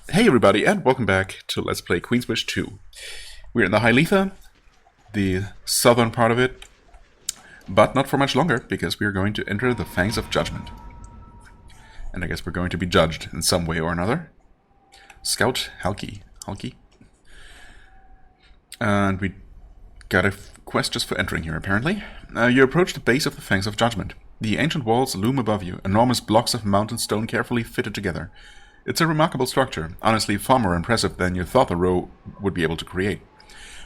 Hey everybody, and welcome back to Let's Play Queen's Wish 2. We're in the Hyletha, the southern part of it, but not for much longer, because we are going to enter the Fangs of Judgment. And I guess we're going to be judged in some way or another. Scout Halki. And we got a quest just for entering here, apparently. You approach the base of the Fangs of Judgment. The ancient walls loom above you, enormous blocks of mountain stone carefully fitted together. It's a remarkable structure, honestly far more impressive than you thought the row would be able to create.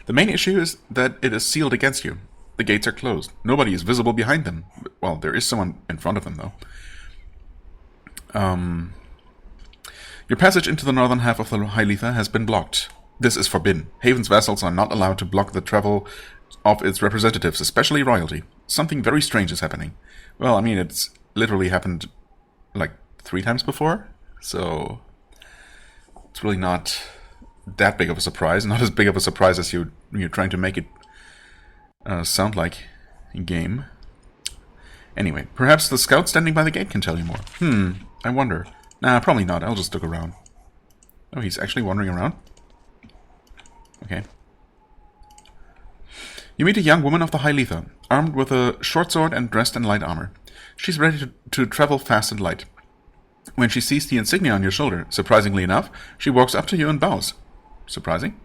The main issue is that it is sealed against you. The gates are closed. Nobody is visible behind them. Well, there is someone in front of them, though. Your passage into the northern half of the Hyletha has been blocked. This is forbidden. Haven's vassals are not allowed to block the travel of its representatives, especially royalty. Something very strange is happening. Well, I mean, it's literally happened like 3 times before. So, it's really not that big of a surprise. Not as big of a surprise as you're trying to make it sound like in game. Anyway, perhaps the scout standing by the gate can tell you more. I wonder. Nah, probably not. I'll just look around. Oh, he's actually wandering around? Okay. You meet a young woman of the Hyletha, armed with a short sword and dressed in light armor. She's ready to travel fast and light. When she sees the insignia on your shoulder, surprisingly enough, she walks up to you and bows. Surprising?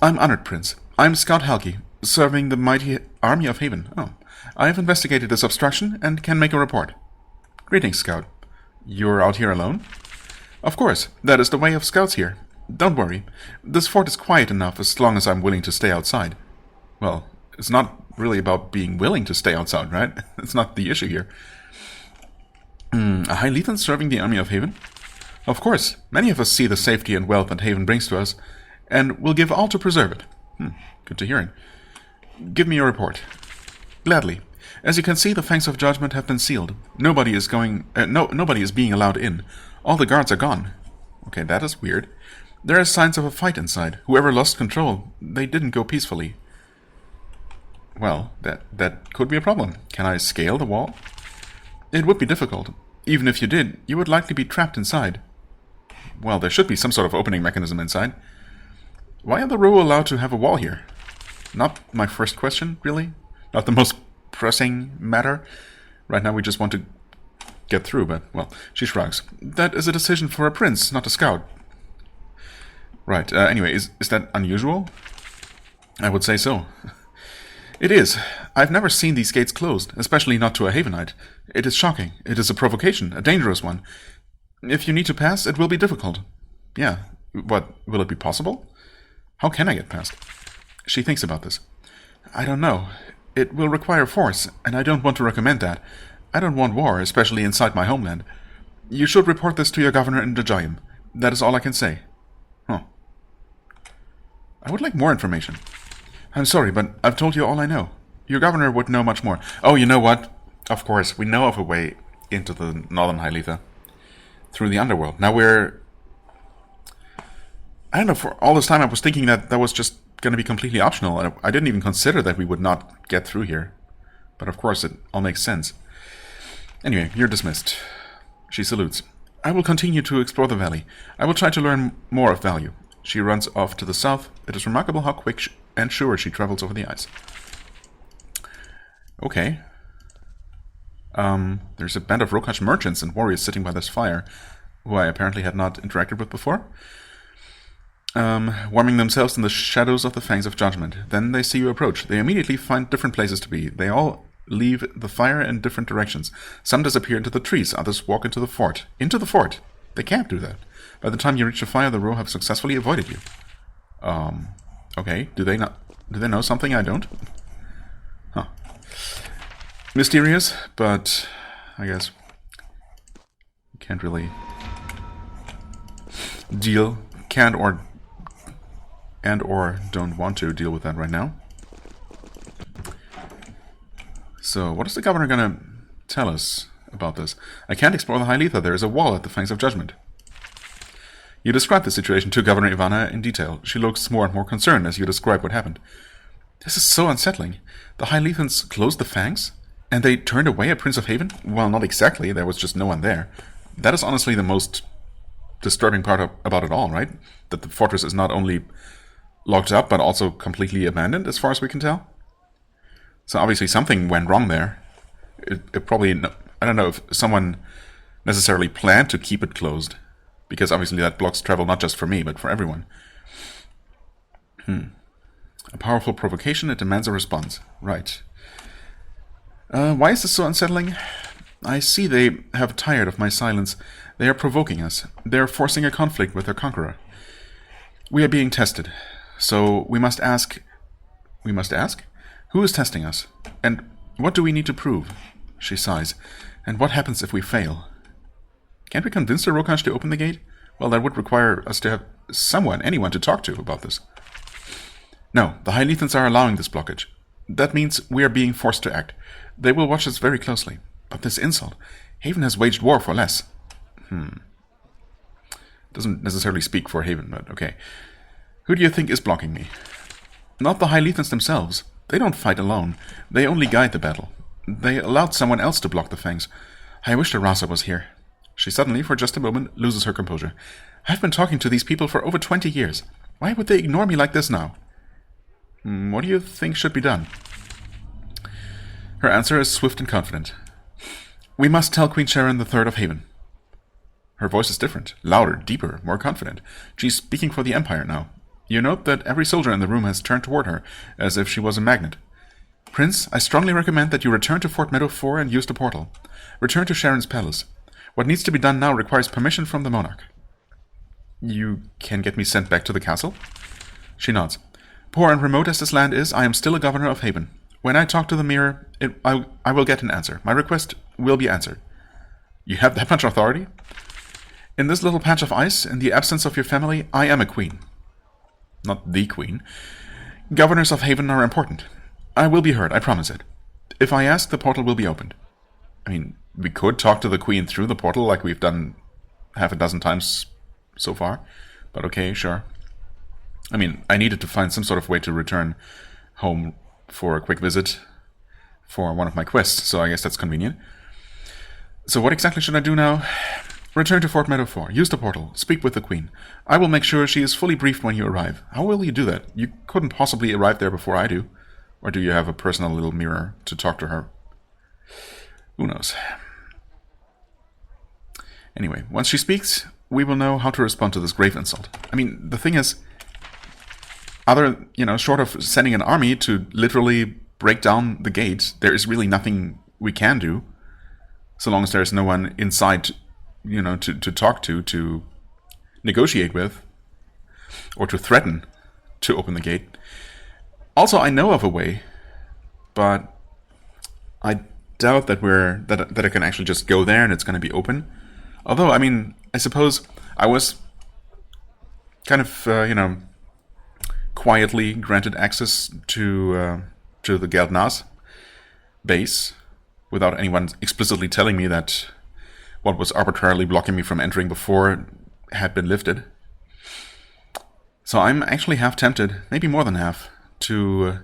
I'm honored, Prince. I'm Scout Halki, serving the mighty army of Haven. Oh, I have investigated this obstruction and can make a report. Greetings, Scout. You're out here alone? Of course, that is the way of scouts here. Don't worry. This fort is quiet enough as long as I'm willing to stay outside. Well, it's not really about being willing to stay outside, right? It's not the issue here. A Hylethan serving the army of Haven? Of course, many of us see the safety and wealth that Haven brings to us, and will give all to preserve it. Good to hear. Give me your report. Gladly. As you can see, the Fangs of Judgment have been sealed. Nobody is being allowed in. All the guards are gone. Okay, that is weird. There are signs of a fight inside. Whoever lost control, they didn't go peacefully. Well, that could be a problem. Can I scale the wall? It would be difficult. Even if you did, you would likely be trapped inside. Well, there should be some sort of opening mechanism inside. Why are the row allowed to have a wall here? Not my first question, really. Not the most pressing matter. Right now we just want to get through, but, well, she shrugs. That is a decision for a prince, not a scout. Right, anyway, is that unusual? I would say so. It is. I've never seen these gates closed, especially not to a Havenite. It is shocking. It is a provocation, a dangerous one. If you need to pass, it will be difficult. Yeah. What, will it be possible? How can I get past? She thinks about this. I don't know. It will require force, and I don't want to recommend that. I don't want war, especially inside my homeland. You should report this to your governor in Dajayim. That is all I can say. Huh. I would like more information. I'm sorry, but I've told you all I know. Your governor would know much more. Oh, you know what? Of course, we know of a way into the northern Hyletha. Through the underworld. Now I don't know, for all this time I was thinking that was just going to be completely optional. I didn't even consider that we would not get through here. But of course, it all makes sense. Anyway, you're dismissed. She salutes. I will continue to explore the valley. I will try to learn more of value. She runs off to the south. It is remarkable how quick and sure she travels over the ice. Okay. There's a band of Rokash merchants and warriors sitting by this fire, who I apparently had not interacted with before. Warming themselves in the shadows of the Fangs of Judgment. Then they see you approach. They immediately find different places to be. They all leave the fire in different directions. Some disappear into the trees, others walk into the fort. Into the fort! They can't do that. By the time you reach the fire, the row have successfully avoided you. Okay. Do they know something I don't? Huh. Mysterious, but I guess you can't really can't or don't want to deal with that right now. So, what is the governor gonna tell us about this? I can't explore the Hyletha. There is a wall at the Fangs of Judgment. You describe the situation to Governor Ivana in detail. She looks more and more concerned as you describe what happened. This is so unsettling. The Hylethans closed the Fangs? And they turned away a Prince of Haven? Well, not exactly. There was just no one there. That is honestly the most disturbing part about it all, right? That the fortress is not only locked up, but also completely abandoned, as far as we can tell. So obviously something went wrong there. It probably, I don't know if someone necessarily planned to keep it closed, because obviously that blocks travel not just for me, but for everyone. A powerful provocation, it demands a response. Right. Why is this so unsettling? I see they have tired of my silence. They are provoking us. They are forcing a conflict with their conqueror. We are being tested. So we must ask... We must ask? Who is testing us? And what do we need to prove? She sighs. And what happens if we fail? Can't we convince the Rokash to open the gate? Well, that would require us to have anyone to talk to about this. No, the High Lethans are allowing this blockage. That means we are being forced to act. They will watch us very closely. But this insult, Haven has waged war for less. Doesn't necessarily speak for Haven, but okay. Who do you think is blocking me? Not the High Lethans themselves. They don't fight alone. They only guide the battle. They allowed someone else to block the Fangs. I wish the Rasa was here. She suddenly, for just a moment, loses her composure. I've been talking to these people for over 20 years. Why would they ignore me like this now? What do you think should be done? Her answer is swift and confident. We must tell Queen Sharyn III of Haven. Her voice is different, louder, deeper, more confident. She's speaking for the Empire now. You note that every soldier in the room has turned toward her, as if she was a magnet. Prince, I strongly recommend that you return to Fort Meadow 4 and use the portal. Return to Sharyn's palace. What needs to be done now requires permission from the monarch. You can get me sent back to the castle? She nods. Poor and remote as this land is, I am still a governor of Haven. When I talk to the mirror, I will get an answer. My request will be answered. You have that much authority? In this little patch of ice, in the absence of your family, I am a queen. Not the queen. Governors of Haven are important. I will be heard, I promise it. If I ask, the portal will be opened. I mean, we could talk to the queen through the portal like we've done half a dozen times so far. But okay, sure. I mean, I needed to find some sort of way to return home for a quick visit for one of my quests, so I guess that's convenient. So what exactly should I do now? Return to Fort Meadow 4. Use the portal. Speak with the queen. I will make sure she is fully briefed when you arrive. How will you do that? You couldn't possibly arrive there before I do. Or do you have a personal little mirror to talk to her? Who knows? Anyway, once she speaks, we will know how to respond to this grave insult. I mean, the thing is, short of sending an army to literally break down the gate, there is really nothing we can do, so long as there is no one inside, to talk to negotiate with, or to threaten to open the gate. Also, I know of a way, but I doubt that that I can actually just go there and it's going to be open. Although, I mean, I suppose I was kind of, quietly granted access to the Geldnas base without anyone explicitly telling me that what was arbitrarily blocking me from entering before had been lifted. So I'm actually half tempted, maybe more than half, to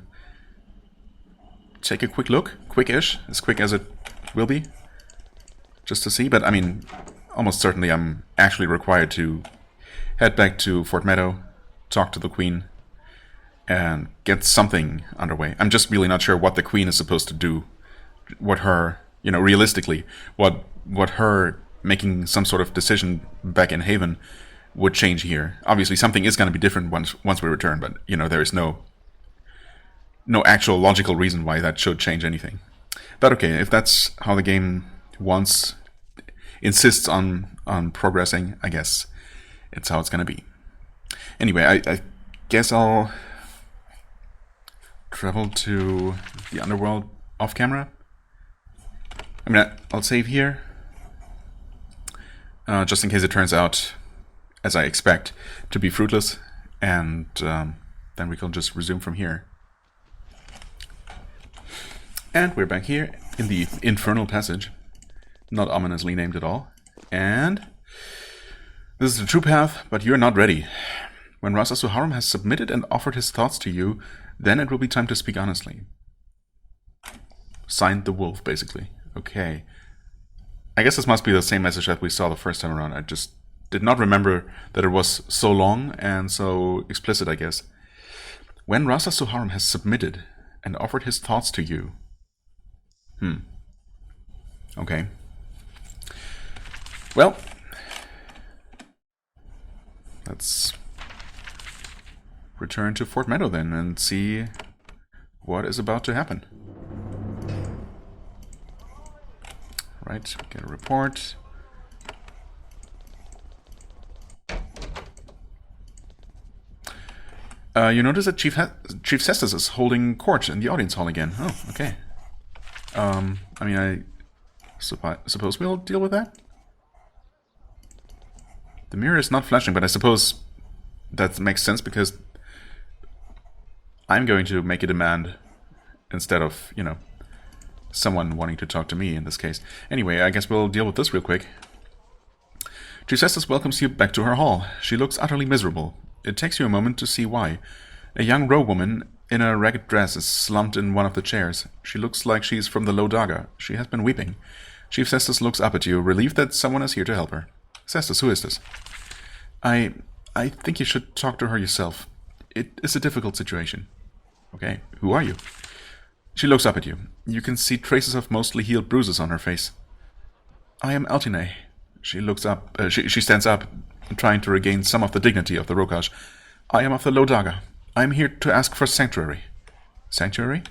take a quick look, quick-ish, as quick as it will be, just to see. But I mean, almost certainly I'm actually required to head back to Fort Meadow, talk to the Queen, and get something underway. I'm just really not sure what the Queen is supposed to do. What her, realistically, what her making some sort of decision back in Haven would change here. Obviously, something is going to be different once we return, but, there is no actual logical reason why that should change anything. But okay, if that's how the game insists on progressing, I guess it's how it's going to be. Anyway, I guess I'll travel to the underworld off camera. I mean, I'll save here, just in case it turns out, as I expect, to be fruitless, and then we can just resume from here. And we're back here in the Infernal Passage, not ominously named at all. And this is the true path, but you're not ready. When Rasa Suharum has submitted and offered his thoughts to you, then it will be time to speak honestly. Signed the Wolf, basically. Okay. I guess this must be the same message that we saw the first time around. I just did not remember that it was so long and so explicit, I guess. When Rasa Suharam has submitted and offered his thoughts to you. Okay. Well, let's return to Fort Meadow then and see what is about to happen. Right, get a report. You notice that Chief Cestus is holding court in the audience hall again. Oh, okay. I mean, I suppose we'll deal with that? The mirror is not flashing, but I suppose that makes sense because I'm going to make a demand instead of, you know, someone wanting to talk to me in this case. Anyway, I guess we'll deal with this real quick. Chief Cestus welcomes you back to her hall. She looks utterly miserable. It takes you a moment to see why. A young row woman in a ragged dress is slumped in one of the chairs. She looks like she's from the Low Daga. She has been weeping. Chief Cestus looks up at you, relieved that someone is here to help her. Cestus, who is this? I think you should talk to her yourself. It is a difficult situation. Okay, who are you? She looks up at you. You can see traces of mostly healed bruises on her face. I am Altine. She looks up. She stands up, trying to regain some of the dignity of the Rokash. I am of the Low Daga. I am here to ask for sanctuary. Sanctuary?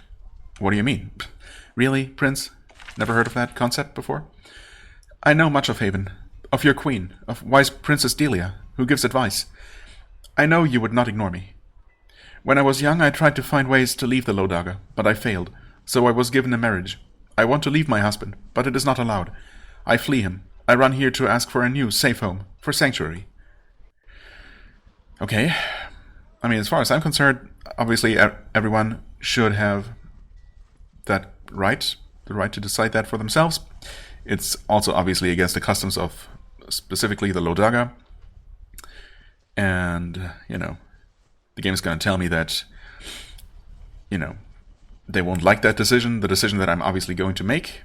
What do you mean? Really, Prince? Never heard of that concept before? I know much of Haven, of your queen, of wise Princess Delia, who gives advice. I know you would not ignore me. When I was young, I tried to find ways to leave the Low Daga, but I failed, so I was given a marriage. I want to leave my husband, but it is not allowed. I flee him. I run here to ask for a new, safe home, for sanctuary. Okay. I mean, as far as I'm concerned, obviously everyone should have that right, the right to decide that for themselves. It's also obviously against the customs of specifically the Low Daga. And, you know, the game is going to tell me that, you know, they won't like that decision, the decision that I'm obviously going to make.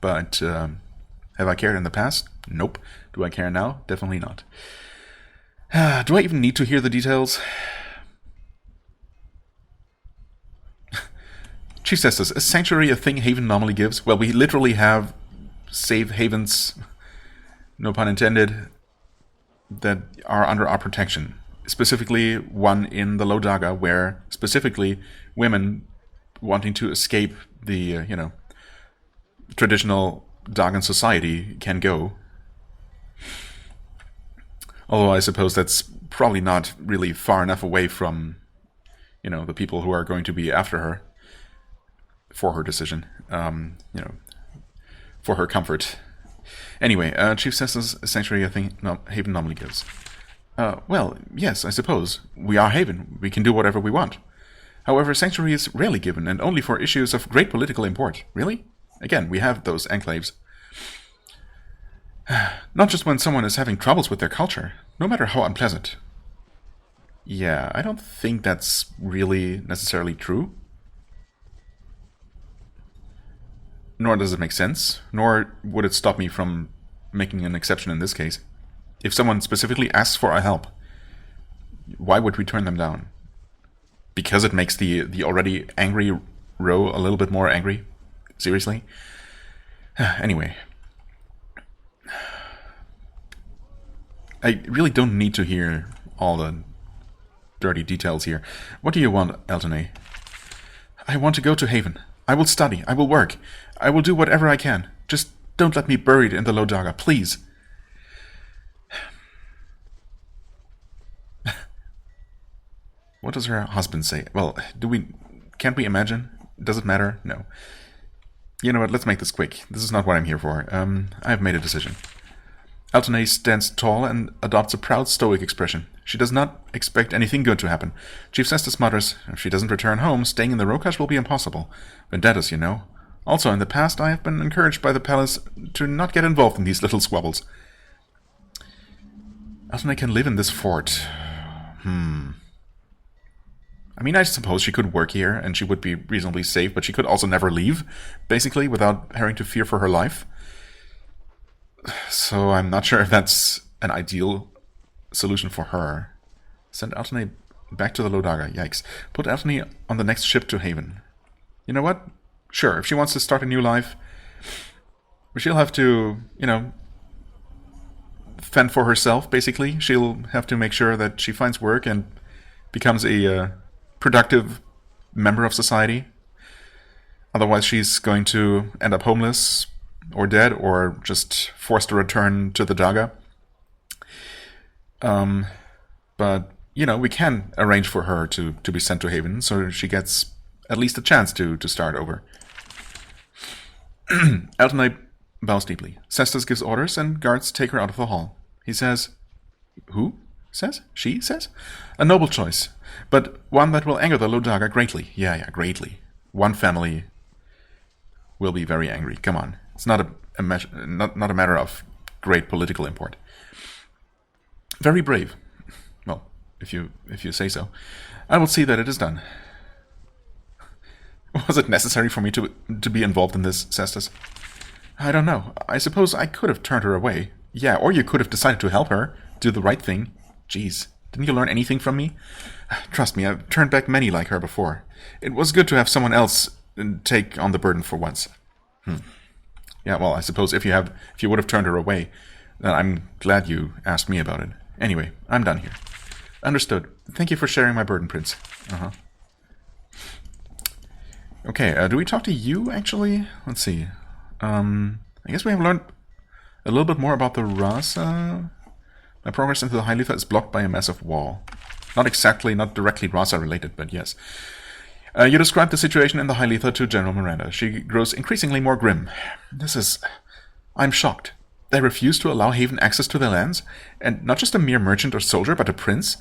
But have I cared in the past? Nope. Do I care now? Definitely not. Do I even need to hear the details? Chief Cestus, is sanctuary a thing Haven normally gives? Well, we literally have safe havens, no pun intended, that are under our protection. Specifically one in the Low Daga, where specifically women wanting to escape the, you know, traditional Dagan society can go. Although I suppose that's probably not really far enough away from, you know, the people who are going to be after her for her decision, you know, for her comfort. Anyway, Chief Cestus, sanctuary, I think Haven normally gives. Well, yes, I suppose. We are Haven. We can do whatever we want. However, sanctuary is rarely given, and only for issues of great political import. Really? Again, we have those enclaves. Not just when someone is having troubles with their culture, no matter how unpleasant. Yeah, I don't think that's really necessarily true. Nor does it make sense, nor would it stop me from making an exception in this case. If someone specifically asks for our help, why would we turn them down? Because it makes the already angry row a little bit more angry? Seriously? Anyway. I really don't need to hear all the dirty details here. What do you want, Eltonay? I want to go to Haven. I will study. I will work. I will do whatever I can. Just don't let me buried in the Low Daga, please. What does her husband say? Well, can't we imagine? Does it matter? No. You know what, let's make this quick. This is not what I'm here for. I have made a decision. Altonay stands tall and adopts a proud, stoic expression. She does not expect anything good to happen. Chief Cestus mutters, if she doesn't return home, staying in the Rokash will be impossible. Vendettas, you know. Also, in the past, I have been encouraged by the palace to not get involved in these little squabbles. Altonay can live in this fort. I mean, I suppose she could work here, and she would be reasonably safe, but she could also never leave, basically, without having to fear for her life. So I'm not sure if that's an ideal solution for her. Send Alternate back to the Lodaga. Yikes. Put Alternate on the next ship to Haven. You know what? Sure, if she wants to start a new life, she'll have to, fend for herself, basically. She'll have to make sure that she finds work and becomes a productive member of society. Otherwise, she's going to end up homeless or dead or just forced to return to the Daga. But, we can arrange for her to be sent to Haven so she gets at least a chance to start over. Alternate bows deeply. Cestus gives orders and guards take her out of the hall. He says... Who says? She says? A noble choice, but one that will anger the Lodaga greatly. Yeah, greatly. One family will be very angry. Come on. It's not a matter of great political import. Very brave. Well, if you say so. I will see that it is done. Was it necessary for me to be involved in this, Cestus? I don't know. I suppose I could have turned her away. Yeah, or you could have decided to help her, do the right thing. Jeez, didn't you learn anything from me? Trust me, I've turned back many like her before. It was good to have someone else take on the burden for once. Yeah, well, I suppose if you would have turned her away, then I'm glad you asked me about it. Anyway, I'm done here. Understood. Thank you for sharing my burden, Prince. Okay, do we talk to you, actually? Let's see. I guess we have learned a little bit more about the Rasa. My progress into the High Letha is blocked by a massive wall. Not directly Rasa related, but yes. You described the situation in the High Letha to General Miranda. She grows increasingly more grim. I'm shocked. They refuse to allow Haven access to their lands, and not just a mere merchant or soldier, but a prince?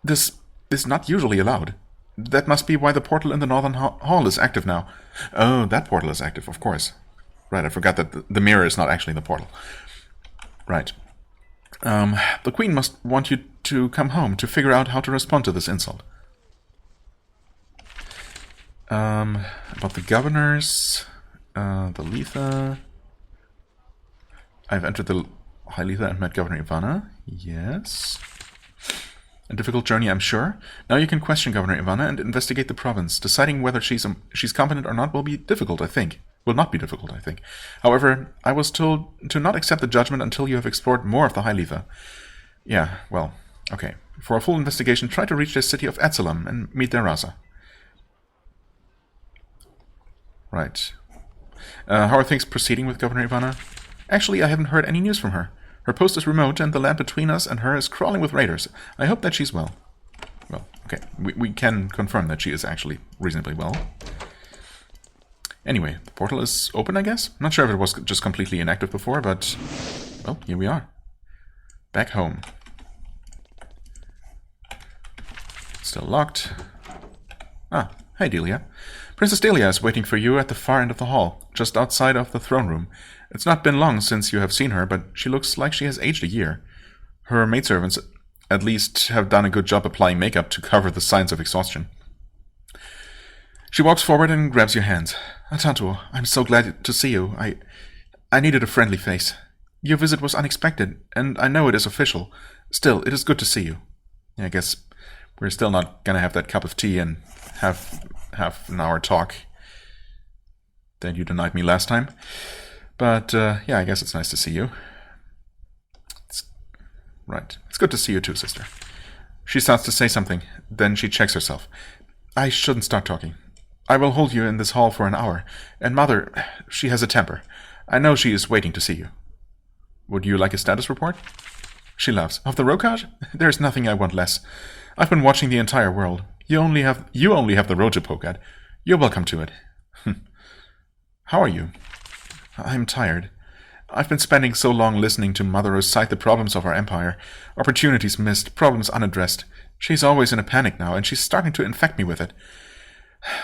This is not usually allowed. That must be why the portal in the Northern Hall is active now. Oh, that portal is active, of course. Right, I forgot that the mirror is not actually the portal. Right. The Queen must want you to come home to figure out how to respond to this insult. About the governors, the Letha. I've entered the High Letha and met Governor Ivana. Yes. A difficult journey, I'm sure. Now you can question Governor Ivana and investigate the province. Deciding whether she's competent or not will be difficult, I think. Will not be difficult, I think. However, I was told to not accept the judgment until you have explored more of the High Letha. Yeah, well, okay. For a full investigation, try to reach the city of Etzalam and meet their Rasa. Right. How are things proceeding with Governor Ivana? Actually, I haven't heard any news from her. Her post is remote, and the land between us and her is crawling with raiders. I hope that she's well. Well, okay. We can confirm that she is actually reasonably well. Anyway, the portal is open, I guess? I'm not sure if it was just completely inactive before, but... well, here we are. Back home. Still locked. Ah, hi Delia. Princess Delia is waiting for you at the far end of the hall, just outside of the throne room. It's not been long since you have seen her, but she looks like she has aged a year. Her maidservants at least have done a good job applying makeup to cover the signs of exhaustion. She walks forward and grabs your hands. Atantuo, I'm so glad to see you. I needed a friendly face. Your visit was unexpected, and I know it is official. Still, it is good to see you. I guess we're still not gonna have that cup of tea and have an hour talk that you denied me last time. But, yeah, I guess it's nice to see you. Right. It's good to see you too, sister. She starts to say something, then she checks herself. I shouldn't start talking. I will hold you in this hall for an hour, and Mother, she has a temper. I know she is waiting to see you. Would you like a status report? She laughs. Of the Rokaj? There is nothing I want less. I've been watching the entire world. You only have the road to poke at. You're welcome to it. How are you? I'm tired. I've been spending so long listening to Mother recite the problems of our empire. Opportunities missed, problems unaddressed. She's always in a panic now, and she's starting to infect me with it.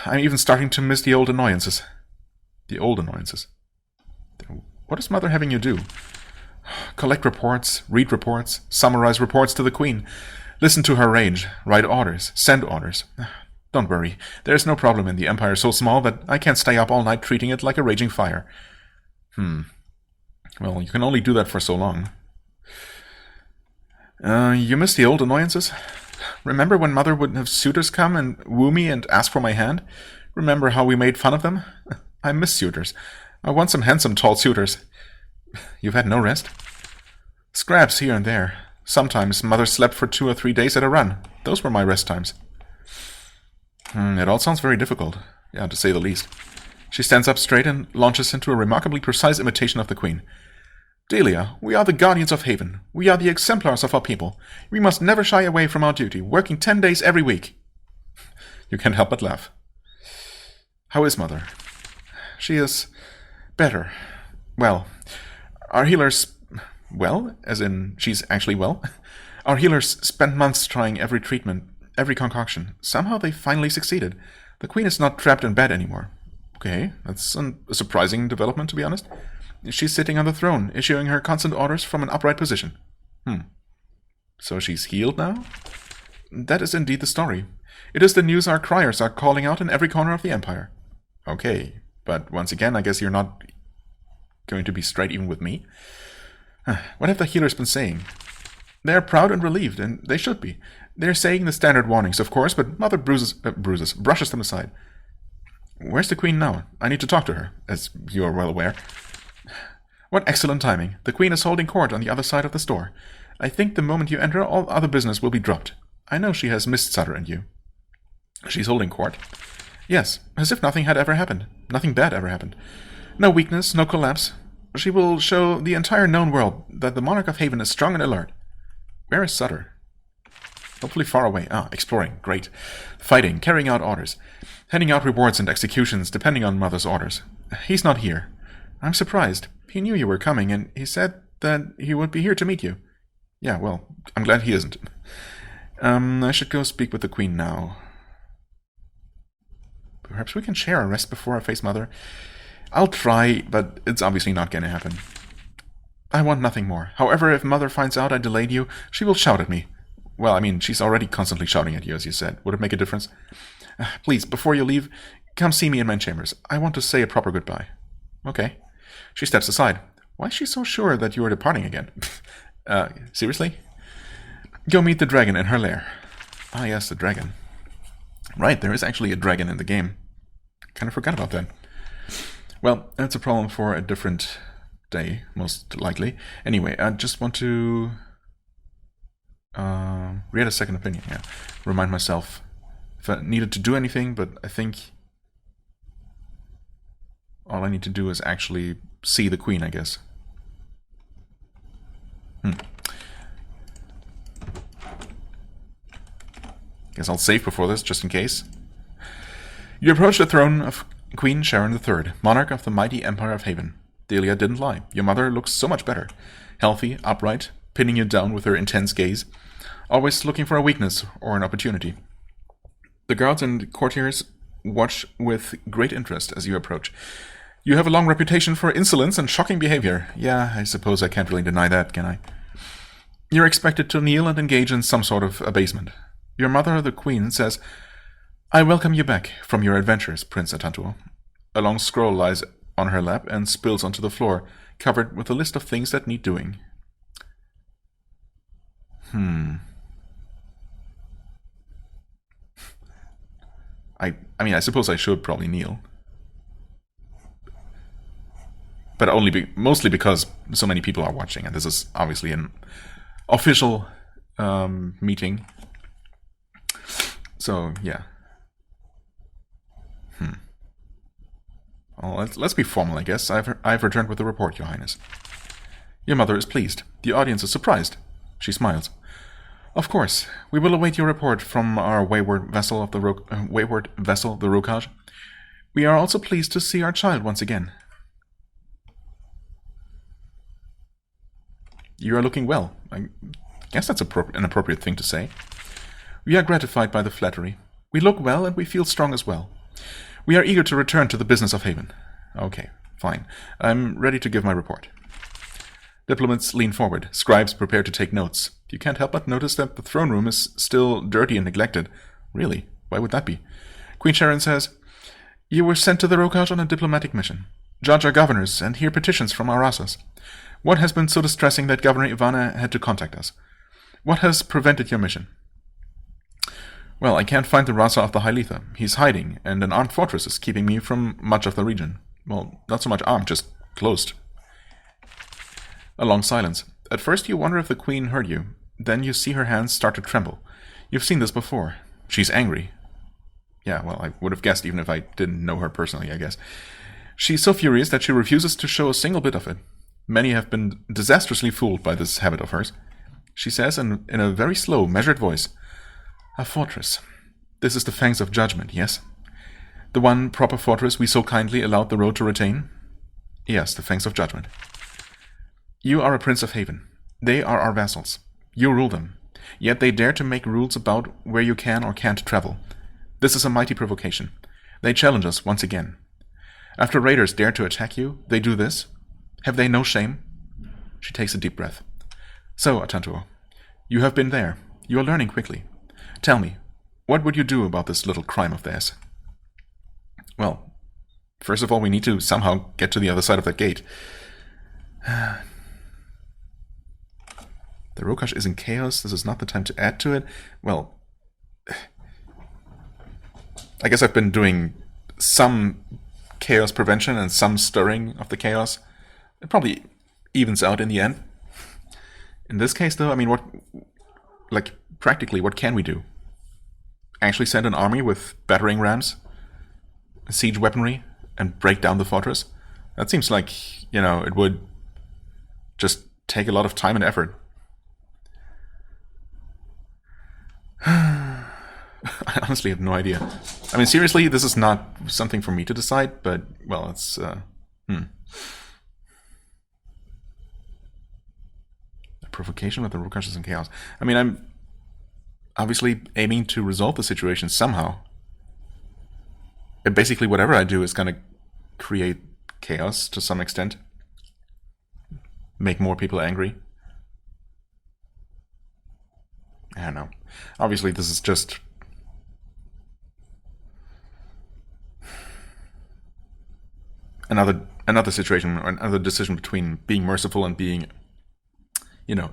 I'm even starting to miss the old annoyances. The old annoyances? What is Mother having you do? Collect reports, read reports, summarize reports to the Queen. Listen to her rage, write orders, send orders. Don't worry, there's no problem in the Empire so small that I can't stay up all night treating it like a raging fire. Well, you can only do that for so long. You miss the old annoyances? Remember when Mother would have suitors come and woo me and ask for my hand? Remember how we made fun of them? I miss suitors. I want some handsome, tall suitors. You've had no rest? Scraps here and there. Sometimes Mother slept for 2 or 3 days at a run. Those were my rest times. It all sounds very difficult. Yeah, to say the least. She stands up straight and launches into a remarkably precise imitation of the Queen. Delia, we are the guardians of Haven. We are the exemplars of our people. We must never shy away from our duty, working 10 days every week. You can't help but laugh. How is Mother? She is better. Well, our healers... Well, as in she's actually well. Our healers spent months trying every treatment, every concoction. Somehow they finally succeeded. The Queen is not trapped in bed anymore. Okay, that's a surprising development, to be honest. She's sitting on the throne, issuing her constant orders from an upright position. So she's healed now? That is indeed the story. It is the news our criers are calling out in every corner of the Empire. Okay, but once again, I guess you're not going to be straight even with me. What have the healers been saying? They're proud and relieved, and they should be. They're saying the standard warnings, of course, but Mother brushes them aside. Where's the Queen now? I need to talk to her, as you are well aware. What excellent timing. The Queen is holding court on the other side of the store. I think the moment you enter, all other business will be dropped. I know she has missed Sutter and you. She's holding court? Yes, as if nothing had ever happened. Nothing bad ever happened. No weakness, no collapse. She will show the entire known world that the Monarch of Haven is strong and alert. Where is Sutter? Hopefully far away. Exploring. Great. Fighting, carrying out orders. Handing out rewards and executions depending on Mother's orders. He's not here. I'm surprised. He knew you were coming, and he said that he would be here to meet you. Yeah, well, I'm glad he isn't. I should go speak with the Queen now. Perhaps we can share a rest before I face Mother. I'll try, but it's obviously not going to happen. I want nothing more. However, if Mother finds out I delayed you, she will shout at me. Well, I mean, she's already constantly shouting at you, as you said. Would it make a difference? Please, before you leave, come see me in my chambers. I want to say a proper goodbye. Okay. She steps aside. Why is she so sure that you are departing again? Seriously? Go meet the dragon in her lair. Ah, yes, the dragon. Right, there is actually a dragon in the game. Kind of forgot about that. Well, that's a problem for a different day, most likely. Anyway, I just want to read a second opinion. Yeah, remind myself if I needed to do anything, but I think all I need to do is actually see the Queen, I guess. Guess I'll save before this, just in case. You approach the throne of Queen Sharyn III, monarch of the mighty Empire of Haven. Delia didn't lie. Your mother looks so much better. Healthy, upright, pinning you down with her intense gaze. Always looking for a weakness or an opportunity. The guards and courtiers watch with great interest as you approach. You have a long reputation for insolence and shocking behavior. Yeah, I suppose I can't really deny that, can I? You're expected to kneel and engage in some sort of abasement. Your mother, the Queen, says, I welcome you back from your adventures, Prince Atantuo. A long scroll lies on her lap and spills onto the floor, covered with a list of things that need doing. I mean, I suppose I should probably kneel. But mostly because so many people are watching, and this is obviously an official meeting. So, yeah. Well, let's be formal, I guess. I've returned with a report, Your Highness. Your mother is pleased. The audience is surprised. She smiles. Of course, we will await your report from our wayward vessel, the Rokaj. We are also pleased to see our child once again. You are looking well. I guess that's an appropriate thing to say. We are gratified by the flattery. We look well and we feel strong as well. We are eager to return to the business of Haven. Okay, fine. I'm ready to give my report. Diplomats lean forward. Scribes prepare to take notes. You can't help but notice that the throne room is still dirty and neglected. Really? Why would that be? Queen Sharyn says, You were sent to the Rokaj on a diplomatic mission. Judge our governors and hear petitions from our Rasas. What has been so distressing that Governor Ivana had to contact us? What has prevented your mission? Well, I can't find the Rasa of the Hyletha. He's hiding, and an armed fortress is keeping me from much of the region. Well, not so much armed, just closed. A long silence. At first you wonder if the queen heard you. Then you see her hands start to tremble. You've seen this before. She's angry. Yeah, well, I would have guessed even if I didn't know her personally, I guess. She's so furious that she refuses to show a single bit of it. Many have been disastrously fooled by this habit of hers. She says in a very slow, measured voice, "A fortress. This is the Fangs of Judgment, yes? The one proper fortress we so kindly allowed the road to retain? Yes, the Fangs of Judgment. You are a Prince of Haven. They are our vassals. You rule them. Yet they dare to make rules about where you can or can't travel. This is a mighty provocation. They challenge us once again. After raiders dare to attack you, they do this? Have they no shame?" She takes a deep breath. "So, Atantuo, you have been there. You are learning quickly. Tell me, what would you do about this little crime of theirs?" Well, first of all, we need to somehow get to the other side of that gate. The Rokash is in chaos. This is not the time to add to it. Well, I guess I've been doing some chaos prevention and some stirring of the chaos. It probably evens out in the end. In this case, though, I mean, practically, what can we do? Actually send an army with battering rams, siege weaponry, and break down the fortress? That seems like, it would just take a lot of time and effort. I honestly have no idea. I mean, seriously, this is not something for me to decide, but, well, it's, A provocation with the Rukashes and Chaos. I mean, I'm obviously aiming to resolve the situation somehow. And basically, whatever I do is going to create chaos to some extent. Make more people angry. I don't know. Obviously, this is just another situation, or another decision between being merciful and being,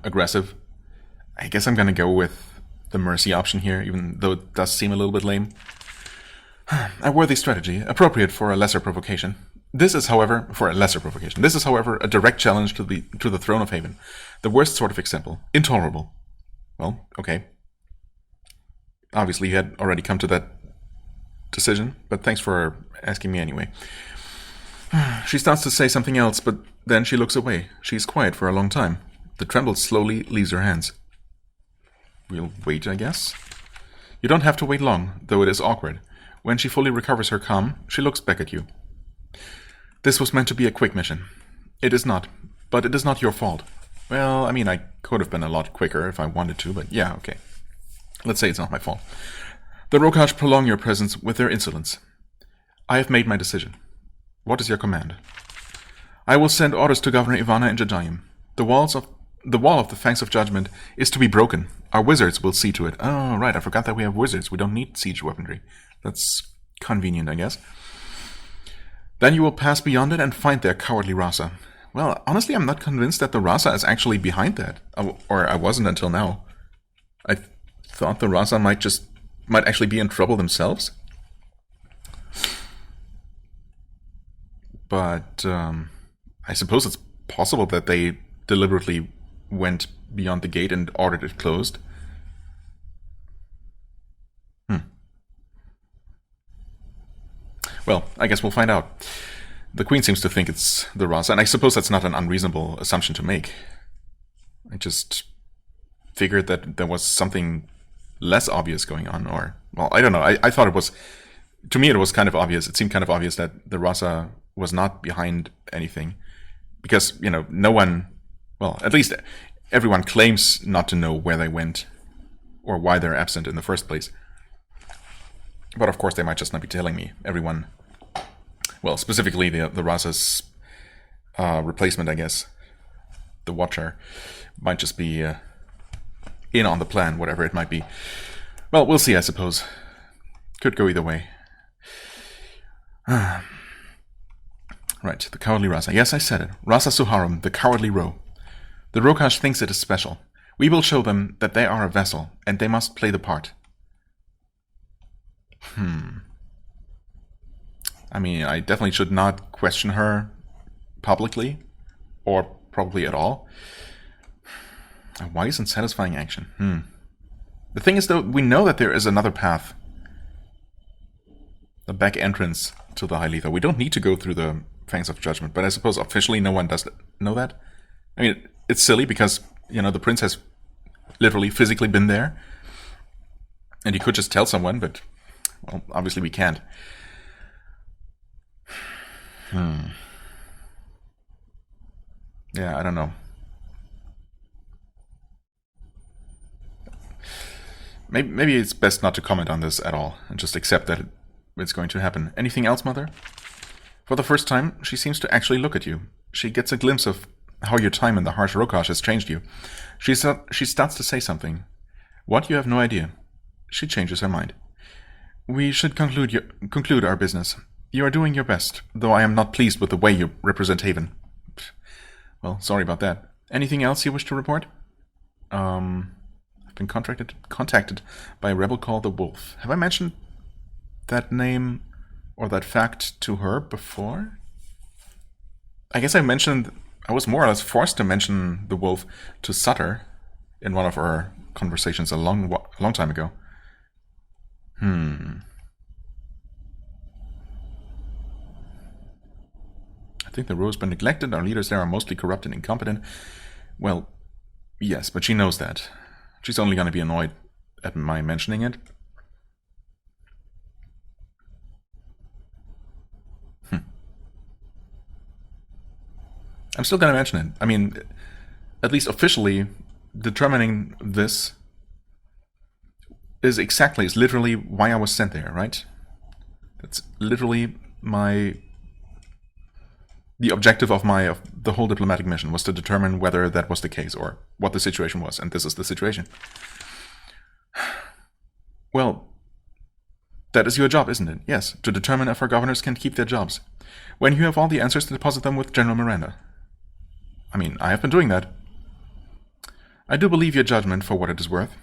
aggressive. I guess I'm gonna go with the mercy option here, even though it does seem a little bit lame. A worthy strategy, appropriate for a lesser provocation. This is, however, a direct challenge to the throne of Haven. The worst sort of example. Intolerable. Well, okay. Obviously, you had already come to that decision, but thanks for asking me anyway. She starts to say something else, but then she looks away. She's quiet for a long time. The tremble slowly leaves her hands. We'll wait, I guess? You don't have to wait long, though it is awkward. When she fully recovers her calm, she looks back at you. This was meant to be a quick mission. It is not, but it is not your fault. Well, I mean, I could have been a lot quicker if I wanted to, but yeah, okay. Let's say it's not my fault. The Rokash prolong your presence with their insolence. I have made my decision. What is your command? I will send orders to Governor Ivana in Jadayim. The wall of the Fangs of Judgment is to be broken. Our wizards will see to it. Oh, right, I forgot that we have wizards. We don't need siege weaponry. That's convenient, I guess. Then you will pass beyond it and find their cowardly Rasa. Well, honestly, I'm not convinced that the Rasa is actually behind that. Or I wasn't until now. I thought the Rasa might actually be in trouble themselves. But I suppose it's possible that they deliberately went beyond the gate and ordered it closed. Well, I guess we'll find out. The Queen seems to think it's the Rasa, and I suppose that's not an unreasonable assumption to make. I just figured that there was something less obvious going on, or, well, I don't know. I thought it was, to me it was kind of obvious. It seemed kind of obvious that the Rasa was not behind anything. Because, no one, well, at least everyone claims not to know where they went or why they're absent in the first place. But of course they might just not be telling me. Everyone, well, specifically the Rasa's replacement, I guess, the Watcher, might just be in on the plan, whatever it might be. Well, we'll see, I suppose. Could go either way. Right, the cowardly Rasa. Yes, I said it. Rasa Suharum, the cowardly Ro. The Rokash thinks it is special. We will show them that they are a vassal, and they must play the part. I mean, I definitely should not question her publicly, or probably at all. A wise and satisfying action. The thing is, though, we know that there is another path. The back entrance to the High Letha. We don't need to go through the Fangs of Judgment, but I suppose officially no one does know that. I mean, it's silly because, you know, the prince has literally physically been there. And he could just tell someone, but, well, obviously we can't. Yeah, I don't know. Maybe it's best not to comment on this at all, and just accept that it's going to happen. Anything else, Mother? For the first time, she seems to actually look at you. She gets a glimpse of how your time in the harsh Rokash has changed you. She starts to say something. What? You have no idea. She changes her mind. We should conclude our business. You are doing your best, though I am not pleased with the way you represent Haven. Well, sorry about that. Anything else you wish to report? I've been contacted by a rebel called the Wolf. Have I mentioned that name or that fact to her before? I guess I was more or less forced to mention the Wolf to Sutter in one of our conversations a long time ago. I think the row has been neglected. Our leaders there are mostly corrupt and incompetent. Well, yes, but she knows that. She's only going to be annoyed at my mentioning it. I'm still going to mention it. I mean, at least officially, determining this is literally why I was sent there, right? That's literally the objective of the whole diplomatic mission was to determine whether that was the case or what the situation was, and this is the situation. Well, that is your job, isn't it? Yes, to determine if our governors can keep their jobs. When you have all the answers, to deposit them with General Miranda. I mean, I have been doing that. I do believe your judgment for what it is worth.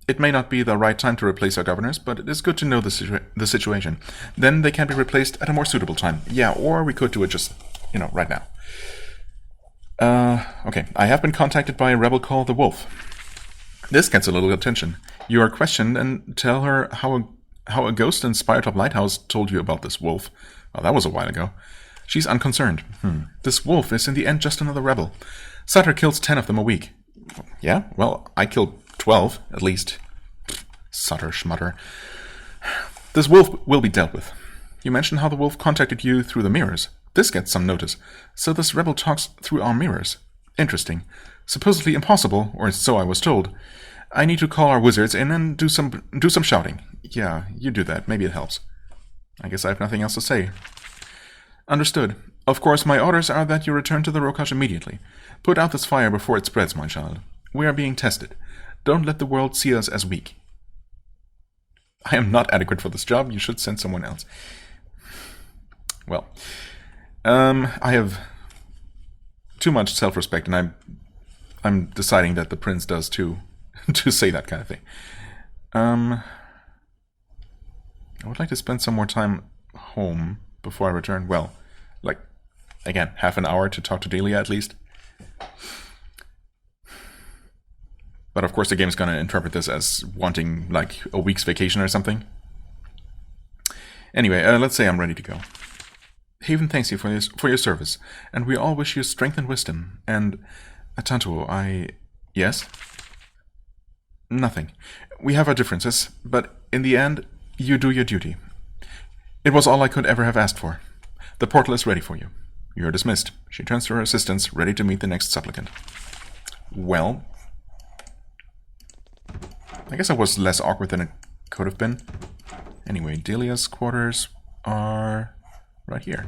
It may not be the right time to replace our governors, but it is good to know the situation. Then they can be replaced at a more suitable time. Yeah, or we could do it just, right now. Okay, I have been contacted by a rebel called the Wolf. This gets a little attention. You are questioned and tell her how a ghost in Spiretop Lighthouse told you about this wolf. Well, that was a while ago. She's unconcerned. This wolf is in the end just another rebel. Sutter kills 10 of them a week. Yeah, well, I killed 12, at least. Sutter schmutter. This wolf will be dealt with. You mentioned how the wolf contacted you through the mirrors. This gets some notice. So this rebel talks through our mirrors. Interesting. Supposedly impossible, or so I was told. I need to call our wizards in and do some shouting. Yeah, you do that. Maybe it helps. I guess I have nothing else to say. Understood. Of course, my orders are that you return to the Rokash immediately. Put out this fire before it spreads, my child. We are being tested. Don't let the world see us as weak. I am not adequate for this job. You should send someone else. Well, I have too much self-respect, and I'm deciding that the prince does too, to say that kind of thing. I would like to spend some more time home before I return. Well, like, again, half an hour to talk to Delia at least. But of course the game is going to interpret this as wanting like a week's vacation or something. Anyway, let's say I'm ready to go. Haven thanks you for your service, and we all wish you strength and wisdom. And Atantuo, Yes? Nothing. We have our differences, but in the end, you do your duty. It was all I could ever have asked for. The portal is ready for you. You are dismissed. She turns to her assistants, ready to meet the next supplicant. Well, I guess I was less awkward than it could have been. Anyway, Delia's quarters are right here.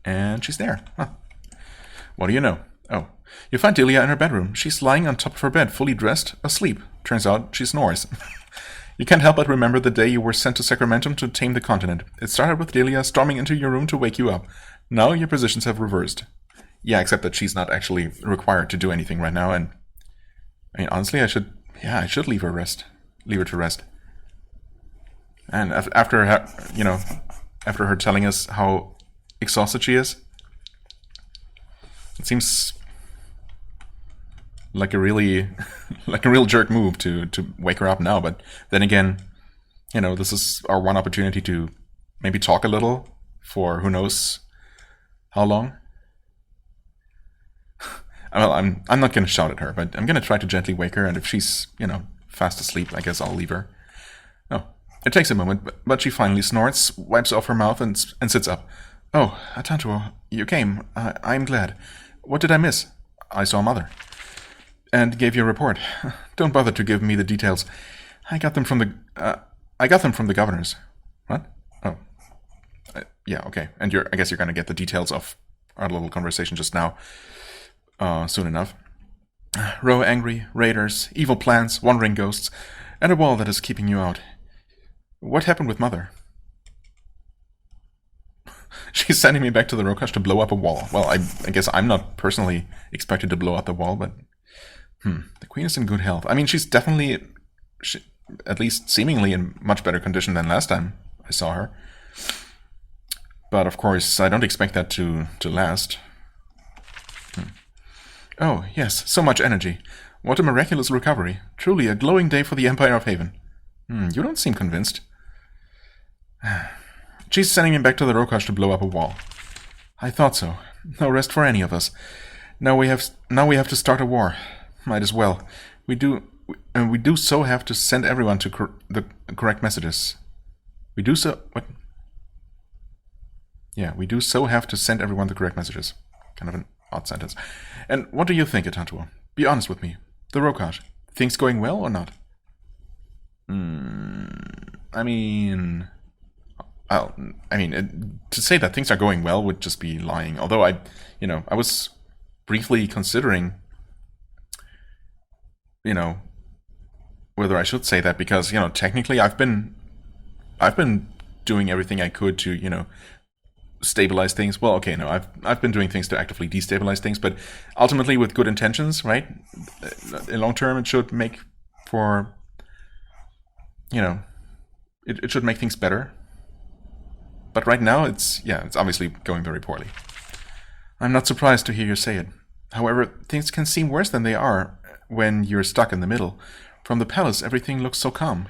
And she's there. Huh. What do you know? Oh, you find Delia in her bedroom. She's lying on top of her bed, fully dressed, asleep. Turns out she snores. You can't help but remember the day you were sent to Sacramentum to tame the continent. It started with Delia storming into your room to wake you up. Now your positions have reversed. Yeah, except that she's not actually required to do anything right now, and I mean, honestly, I should leave her to rest. And after after her telling us how exhausted she is, it seems like a really like a real jerk move to wake her up now. But then again, this is our one opportunity to maybe talk a little for who knows how long. Well, I'm not going to shout at her, but I'm going to try to gently wake her, and if she's, fast asleep, I guess I'll leave her. Oh, it takes a moment, but she finally snorts, wipes off her mouth, and sits up. Oh, Atantuo, you came. I'm glad. What did I miss? I saw Mother. And gave you a report. Don't bother to give me the details. I got them from the governors. What? Oh. Yeah, okay. And I guess you're going to get the details of our little conversation just now. Soon enough. Row angry, raiders, evil plans, wandering ghosts, and a wall that is keeping you out. What happened with Mother? She's sending me back to the Rokash to blow up a wall. Well, I guess I'm not personally expected to blow up the wall, but... The Queen is in good health. I mean, she's definitely, at least seemingly, in much better condition than last time I saw her. But, of course, I don't expect that to last. Oh, yes, so much energy. What a miraculous recovery. Truly a glowing day for the Empire of Haven. You don't seem convinced. She's sending me back to the Rokash to blow up a wall. I thought so. No rest for any of us. Now we have to start a war. Might as well. We do so have to send everyone to the correct messages. We do so... What? Yeah, we do so have to send everyone the correct messages. Kind of an odd sentence. And what do you think, Atantuo? Be honest with me. The Rokash. Things going well or not? I mean... Well, to say that things are going well would just be lying. Although I was briefly considering, whether I should say that because, technically I've been doing everything I could to, stabilize things. Well, okay, no, I've been doing things to actively destabilize things, but ultimately with good intentions, right? In long term, it should make for, it should make things better. But right now, it's obviously going very poorly. I'm not surprised to hear you say it. However, things can seem worse than they are when you're stuck in the middle. From the palace, everything looks so calm.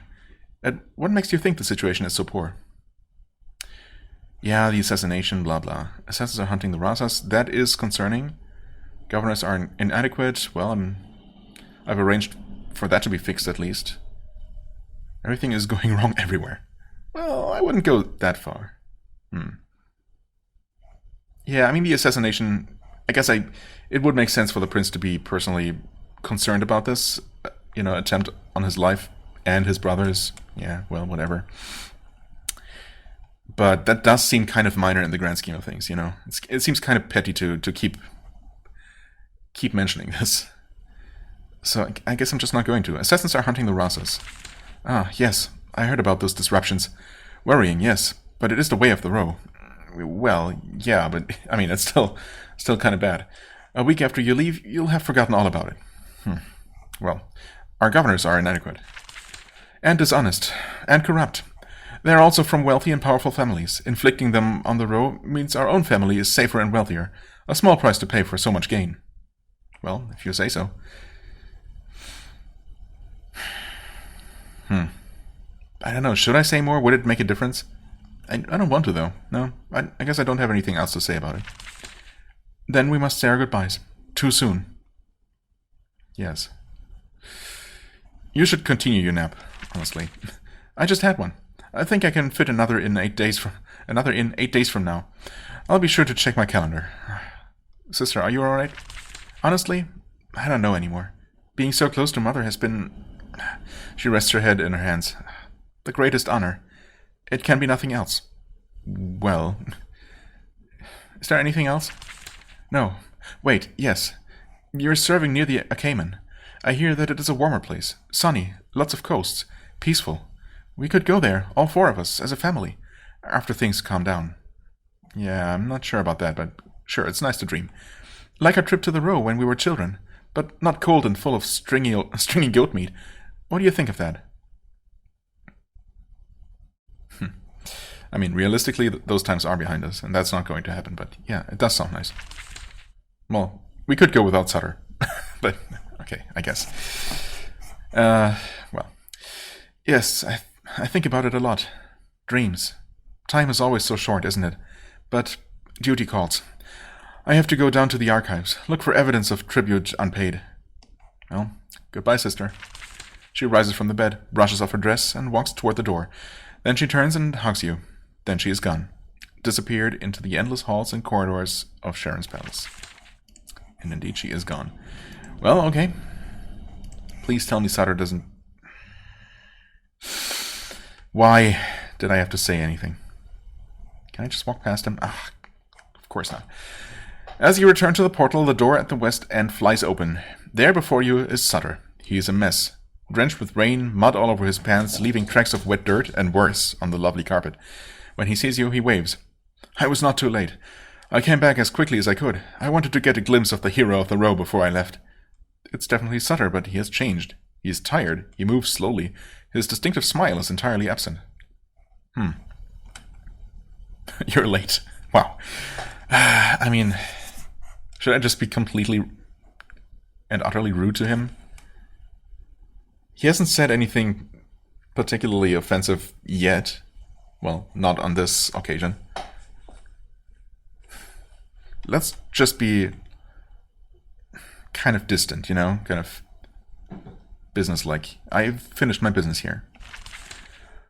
And what makes you think the situation is so poor? Yeah, the assassination, blah blah. Assassins are hunting the Rasas. That is concerning. Governors are inadequate. Well, I've arranged for that to be fixed at least. Everything is going wrong everywhere. Well, I wouldn't go that far. Yeah, I mean, the assassination, I guess it would make sense for the prince to be personally concerned about this, attempt on his life and his brother's. Yeah, well, whatever. But that does seem kind of minor in the grand scheme of things, It seems kind of petty to keep mentioning this. So I guess I'm just not going to. Assassins are hunting the Rasas. Ah, yes, I heard about those disruptions. Worrying, yes, but it is the way of the row. Well, yeah, but, it's still kind of bad. A week after you leave, you'll have forgotten all about it. Well, our governors are inadequate. And dishonest. And corrupt. They are also from wealthy and powerful families. Inflicting them on the row means our own family is safer and wealthier. A small price to pay for so much gain. Well, if you say so. I don't know, should I say more? Would it make a difference? I don't want to, though. No, I guess I don't have anything else to say about it. Then we must say our goodbyes. Too soon. Yes. You should continue your nap, honestly. I just had one. I think I can fit another in 8 days from now. I'll be sure to check my calendar. Sister, are you alright? Honestly, I don't know anymore. Being so close to Mother has been... She rests her head in her hands. The greatest honor. It can be nothing else. Well... Is there anything else? No. Wait, yes. You're serving near the Achaemen. I hear that it is a warmer place. Sunny, lots of coasts, peaceful. We could go there, all four of us, as a family, after things calm down. Yeah, I'm not sure about that, but sure, it's nice to dream. Like our trip to the row when we were children. but not cold and full of stringy goat meat. What do you think of that? I mean, realistically, those times are behind us, and that's not going to happen, but yeah, it does sound nice. Well, we could go without Sutter, but okay, I guess. Well, yes, I think about it a lot. Dreams. Time is always so short, isn't it? But duty calls. I have to go down to the archives, look for evidence of tribute unpaid. Well, goodbye, sister. She rises from the bed, brushes off her dress, and walks toward the door. Then she turns and hugs you. Then she is gone, disappeared into the endless halls and corridors of Sharyn's palace. And indeed, she is gone. Well, okay. Please tell me Sutter doesn't... Why did I have to say anything? Can I just walk past him? Ah, of course not. As you return to the portal, the door at the west end flies open. There before you is Sutter. He is a mess, drenched with rain, mud all over his pants, leaving tracks of wet dirt, and worse, on the lovely carpet. When he sees you, he waves. I was not too late. I came back as quickly as I could. I wanted to get a glimpse of the hero of the row before I left. It's definitely Sutter, but he has changed. He is tired. He moves slowly. His distinctive smile is entirely absent. You're late. Wow. I mean, should I just be completely and utterly rude to him? He hasn't said anything particularly offensive yet. Well, not on this occasion. Let's just be kind of distant, you know? Kind of business-like. I've finished my business here.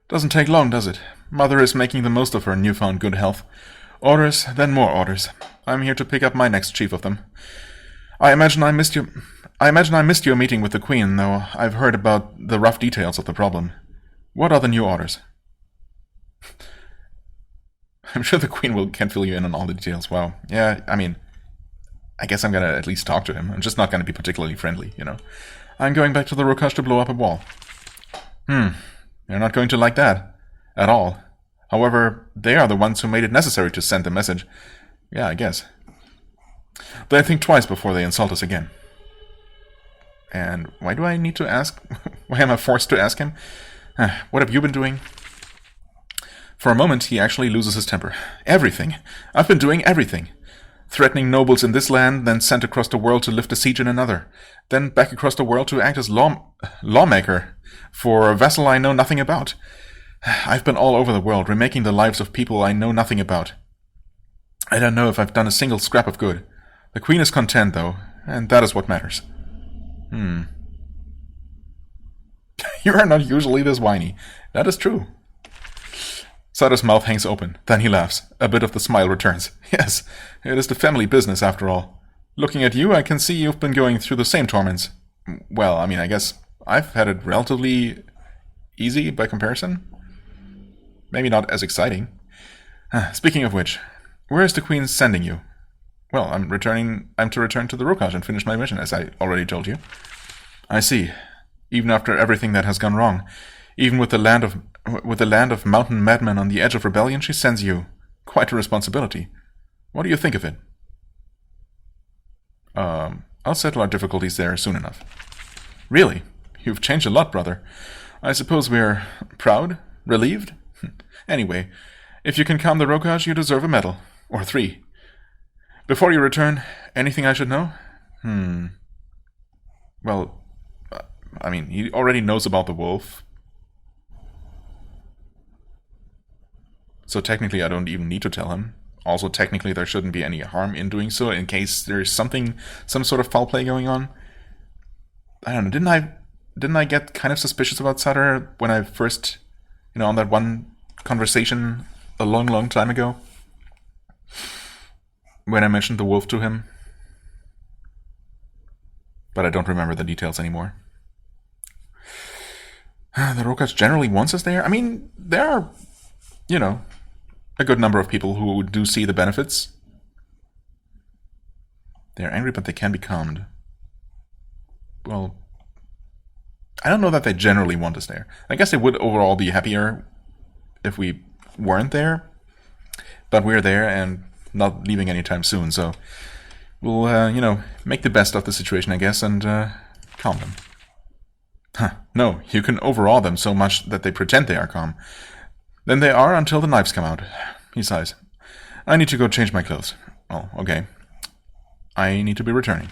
Doesn't take long, does it? Mother is making the most of her newfound good health. Orders, then more orders. I'm here to pick up my next chief of them. I imagine I missed your meeting with the Queen, though I've heard about the rough details of the problem. What are the new orders? I'm sure the Queen can fill you in on all the details. Wow. Yeah, I mean, I guess I'm gonna at least talk to him. I'm just not gonna be particularly friendly, you know. I'm going back to the Rokash to blow up a wall. You're not going to like that. At all. However, they are the ones who made it necessary to send the message. Yeah, I guess. They think twice before they insult us again. And why do I need to ask? Why am I forced to ask him? What have you been doing? For a moment, he actually loses his temper. Everything. I've been doing everything. Threatening nobles in this land, then sent across the world to lift a siege in another. Then back across the world to act as lawmaker for a vassal I know nothing about. I've been all over the world, remaking the lives of people I know nothing about. I don't know if I've done a single scrap of good. The Queen is content, though, and that is what matters. You are not usually this whiny. That is true. Sutter's mouth hangs open. Then he laughs. A bit of the smile returns. Yes, it is the family business, after all. Looking at you, I can see you've been going through the same torments. Well, I mean, I guess I've had it relatively easy by comparison. Maybe not as exciting. Speaking of which, where is the Queen sending you? Well, I'm to return to the Rokash and finish my mission, as I already told you. I see. Even after everything that has gone wrong, even with the land of mountain madmen on the edge of rebellion, she sends you. Quite a responsibility. What do you think of it? I'll settle our difficulties there soon enough. Really? You've changed a lot, brother. I suppose we're proud? Relieved? Anyway, if you can calm the Rokash, you deserve a medal. Or 3. Before you return, anything I should know? Well, I mean, he already knows about the wolf. So technically I don't even need to tell him. Also, technically there shouldn't be any harm in doing so, in case there's some sort of foul play going on. I don't know, didn't I get kind of suspicious about Sutter when I first, on that one conversation a long, long time ago? When I mentioned the wolf to him. But I don't remember the details anymore. The Rokash generally wants us there. I mean, there are, a good number of people who do see the benefits. They're angry, but they can be calmed. Well, I don't know that they generally want us there. I guess they would overall be happier if we weren't there. But we're there and not leaving anytime soon, so We'll, you know, make the best of the situation, I guess, and calm them. Huh, no, you can overawe them so much that they pretend they are calm. Then they are until the knives come out. He sighs. I need to go change my clothes. Oh, okay. I need to be returning.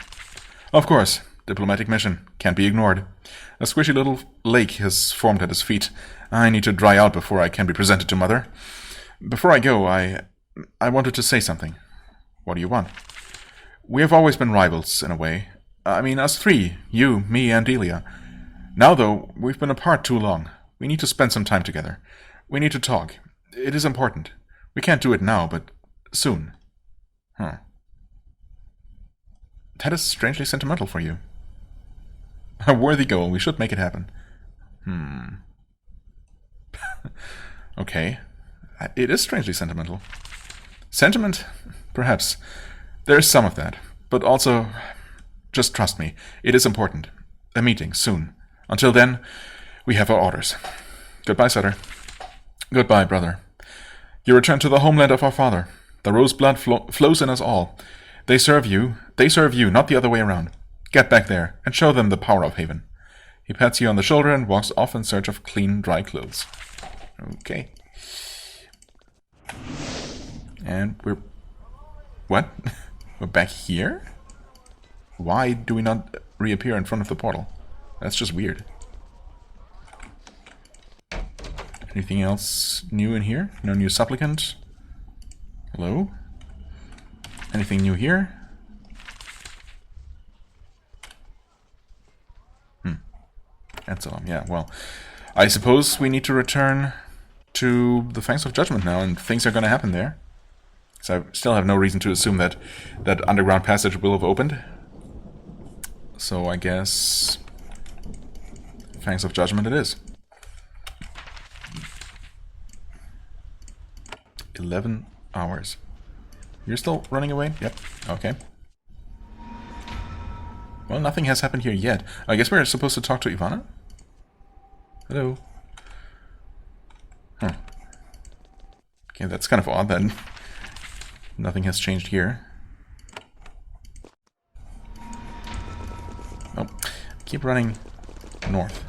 Of course, diplomatic mission. Can't be ignored. A squishy little lake has formed at his feet. I need to dry out before I can be presented to Mother. Before I go, I wanted to say something. What do you want? We have always been rivals, in a way. I mean, us three. You, me, and Delia. Now, though, we've been apart too long. We need to spend some time together. We need to talk. It is important. We can't do it now, but soon. Huh. That is strangely sentimental for you. A worthy goal. We should make it happen. Okay. It is strangely sentimental. Sentiment? Perhaps. There is some of that. But also, just trust me. It is important. A meeting, soon. Until then, we have our orders. Goodbye, Sutter. Goodbye, brother. You return to the homeland of our father. The rose blood flows in us all. They serve you, not the other way around. Get back there, and show them the power of Haven. He pats you on the shoulder and walks off in search of clean, dry clothes. Okay. And we're... What? We're back here? Why do we not reappear in front of the portal? That's just weird. Anything else new in here? No new supplicant? Hello? Anything new here? Absalom, yeah, well. I suppose we need to return to the Fangs of Judgment now, and things are going to happen there. So I still have no reason to assume that that underground passage will have opened. So I guess... Fangs of Judgment it is. 11 hours. You're still running away? Yep. Okay. Well, nothing has happened here yet. I guess we're supposed to talk to Ivana? Hello? Huh. Okay, that's kind of odd then. Nothing has changed here. Oh, keep running north.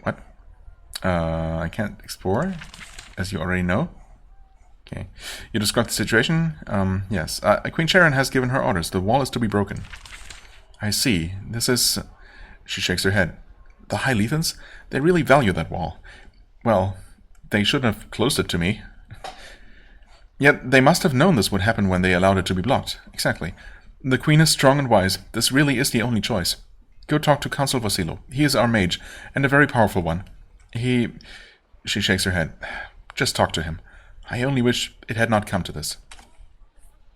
What? I can't explore, as you already know. Okay. You described the situation? Yes. Queen Sharyn has given her orders. The wall is to be broken. I see. This is... She shakes her head. The High Leathans? They really value that wall. Well, they shouldn't have closed it to me. Yet they must have known this would happen when they allowed it to be blocked. Exactly. The Queen is strong and wise. This really is the only choice. Go talk to Consul Vasilo. He is our mage, and a very powerful one. He... She shakes her head. Just talk to him. I only wish it had not come to this.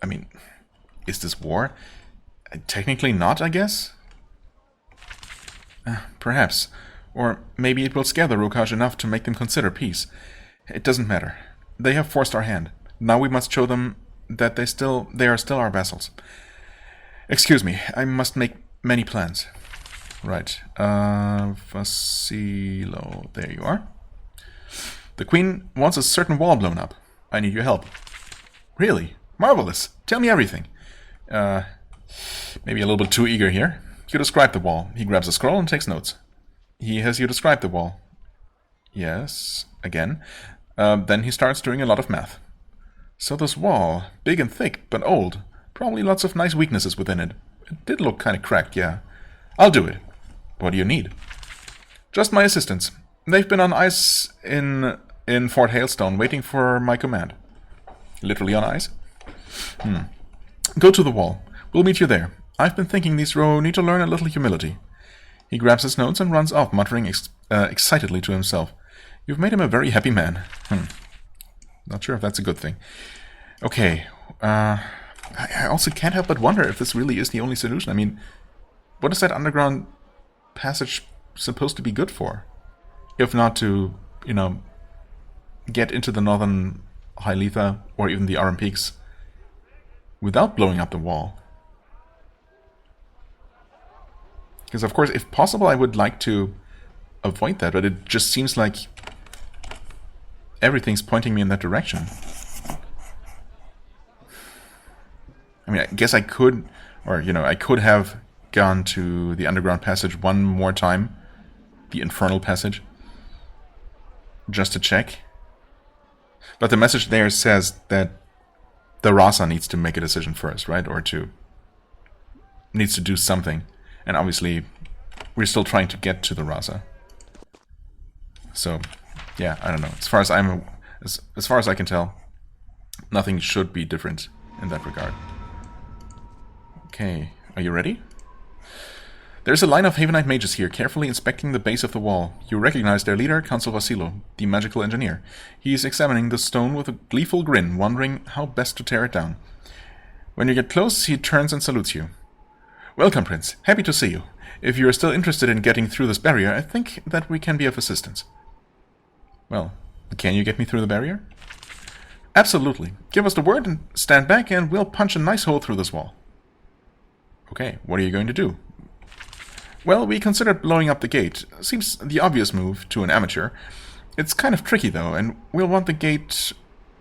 I mean, is this war? Technically not, I guess? Perhaps. Or maybe it will scare the Rokaj enough to make them consider peace. It doesn't matter. They have forced our hand. Now we must show them that they are still our vassals. Excuse me, I must make many plans. Right. Vasilo, there you are. The Queen wants a certain wall blown up. I need your help. Really? Marvelous. Tell me everything. Maybe a little bit too eager here. You describe the wall. He grabs a scroll and takes notes. He has you describe the wall. Yes. Again. Then he starts doing a lot of math. So this wall, big and thick, but old. Probably lots of nice weaknesses within it. It did look kind of cracked, yeah. I'll do it. What do you need? Just my assistants. They've been on ice in Fort Hailstone, waiting for my command. Literally on ice? Go to the wall. We'll meet you there. I've been thinking these Ro need to learn a little humility. He grabs his notes and runs off, muttering excitedly to himself. You've made him a very happy man. Not sure if that's a good thing. Okay. I also can't help but wonder if this really is the only solution. I mean, what is that underground passage supposed to be good for? If not to, you know, get into the northern High Letha or even the Aram Peaks without blowing up the wall. Because, of course, if possible, I would like to avoid that, but it just seems like everything's pointing me in that direction. I mean, I guess I could, or, you know, I could have gone to the underground passage one more time. The infernal passage. Just to check. But the message there says that the Rasa needs to make a decision first, right? Or needs to do something. And obviously, we're still trying to get to the Rasa. So, yeah, I don't know. As far as I can tell, nothing should be different in that regard. Okay, are you ready? There's a line of Havenite mages here, carefully inspecting the base of the wall. You recognize their leader, Council Vassilo, the magical engineer. He is examining the stone with a gleeful grin, wondering how best to tear it down. When you get close, he turns and salutes you. Welcome, Prince. Happy to see you. If you are still interested in getting through this barrier, I think that we can be of assistance. Well, can you get me through the barrier? Absolutely. Give us the word and stand back and we'll punch a nice hole through this wall. Okay, what are you going to do? Well, we considered blowing up the gate. Seems the obvious move to an amateur. It's kind of tricky though, and we'll want the gate.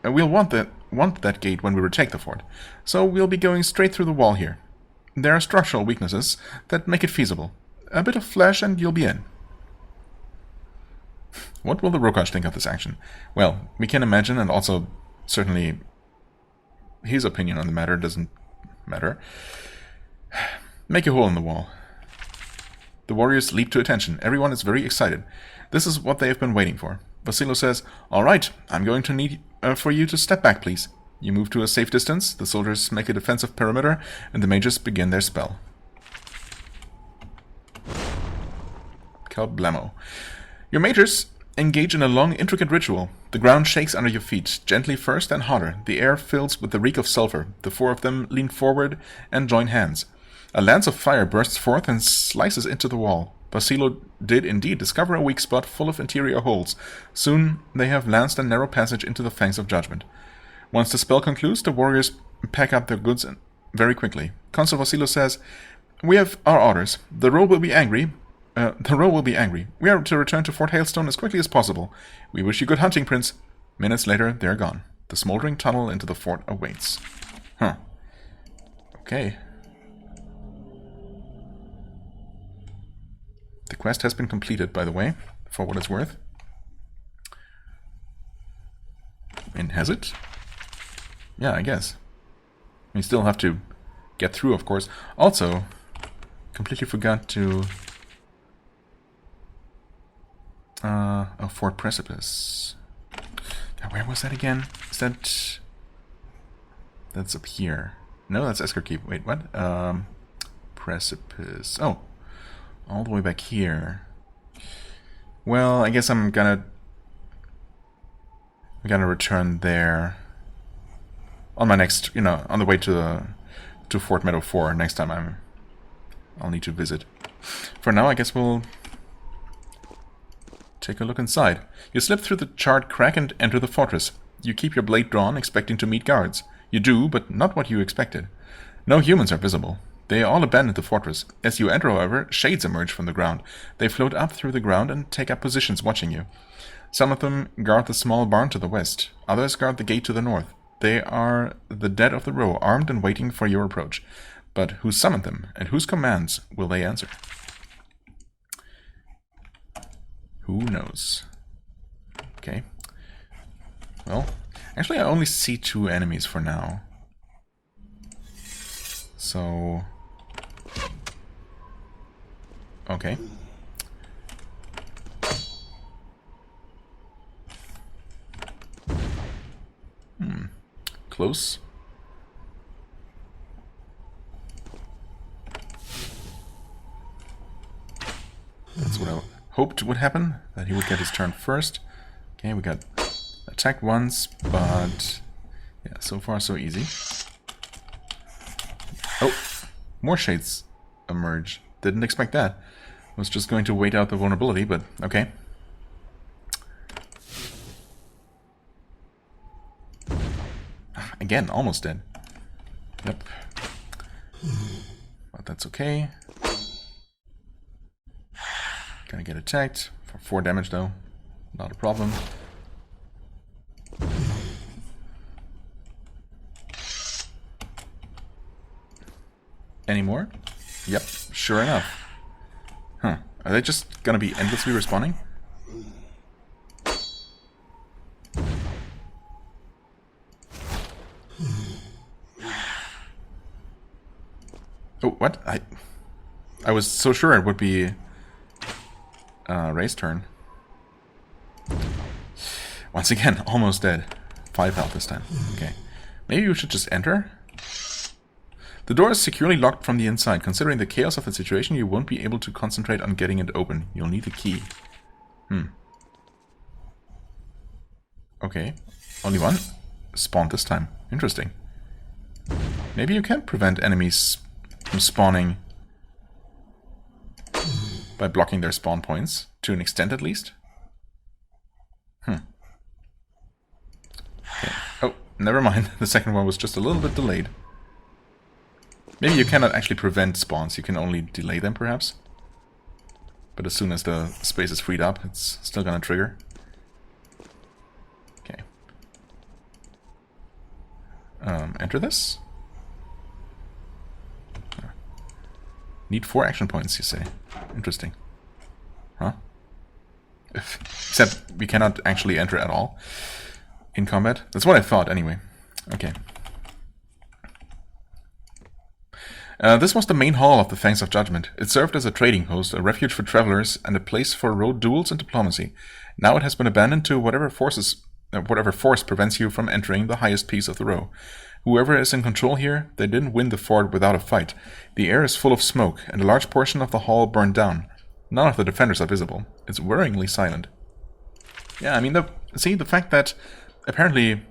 We'll want that gate when we retake the fort. So we'll be going straight through the wall here. There are structural weaknesses that make it feasible. A bit of flesh and you'll be in. What will the Rokash think of this action? Well, we can imagine, and also certainly his opinion on the matter doesn't matter. Make a hole in the wall. The warriors leap to attention. Everyone is very excited. This is what they have been waiting for. Vassilo says, "All right, I'm going to need for you to step back, please." You move to a safe distance, the soldiers make a defensive perimeter, and the mages begin their spell. Kalblamo. Your mages engage in a long, intricate ritual. The ground shakes under your feet, gently first and harder. The air fills with the reek of sulfur. The four of them lean forward and join hands. A lance of fire bursts forth and slices into the wall. Vassilo did indeed discover a weak spot full of interior holes. Soon they have lanced a narrow passage into the Fangs of Judgment. Once the spell concludes, the warriors pack up their goods very quickly. Consul Vassilo says, "We have our orders. The roll will be angry. We are to return to Fort Hailstone as quickly as possible. We wish you good hunting, Prince." Minutes later, they're gone. The smoldering tunnel into the fort awaits. Huh. Okay. The quest has been completed, by the way, for what it's worth. And has it? Yeah, I guess. We still have to get through, of course. Also, completely forgot to... Fort Precipice. Now, where was that again? Is that... That's up here. No, that's Esker Keep. Wait, what? Precipice. Oh. All the way back here. Well, I guess I'm gonna return there on my next, on the way to Fort Meadow 4 next time I'll need to visit. For now, I guess we'll take a look inside. You slip through the charred crack and enter the fortress. You keep your blade drawn, expecting to meet guards. You do, but not what you expected. No humans are visible. They all abandoned the fortress. As you enter, however, shades emerge from the ground. They float up through the ground and take up positions watching you. Some of them guard the small barn to the west. Others guard the gate to the north. They are the dead of the row, armed and waiting for your approach. But who summoned them, and whose commands will they answer? Who knows? Okay. Well, actually I only see 2 enemies for now. So... Okay. Close. That's what I hoped would happen, that he would get his turn first. Okay, we got attacked once, but yeah, so far so easy. Oh, more shades emerge. Didn't expect that. Was just going to wait out the vulnerability, but okay. Again, almost dead. Yep. But that's okay. Gonna get attacked for 4 damage though. Not a problem. Any more? Yep, sure enough. Huh. Are they just gonna be endlessly respawning? Oh, what? I was so sure it would be Ray's turn. Once again, almost dead. 5 health this time. Okay. Maybe we should just enter? The door is securely locked from the inside. Considering the chaos of the situation, you won't be able to concentrate on getting it open. You'll need a key. Okay. Only one? Spawned this time. Interesting. Maybe you can prevent enemies from spawning by blocking their spawn points, to an extent at least. Okay. Oh, never mind. The second one was just a little bit delayed. Maybe you cannot actually prevent spawns, you can only delay them perhaps. But as soon as the space is freed up, it's still gonna trigger. Okay. Enter this? Need 4 action points, you say. Interesting. Huh? Except we cannot actually enter at all in combat. That's what I thought, anyway. Okay. This was the main hall of the Fangs of Judgment. It served as a trading post, a refuge for travelers, and a place for road duels and diplomacy. Now it has been abandoned to whatever force prevents you from entering the highest piece of the row. Whoever is in control here, they didn't win the fort without a fight. The air is full of smoke, and a large portion of the hall burned down. None of the defenders are visible. It's worryingly silent. Yeah, I mean, the fact that apparently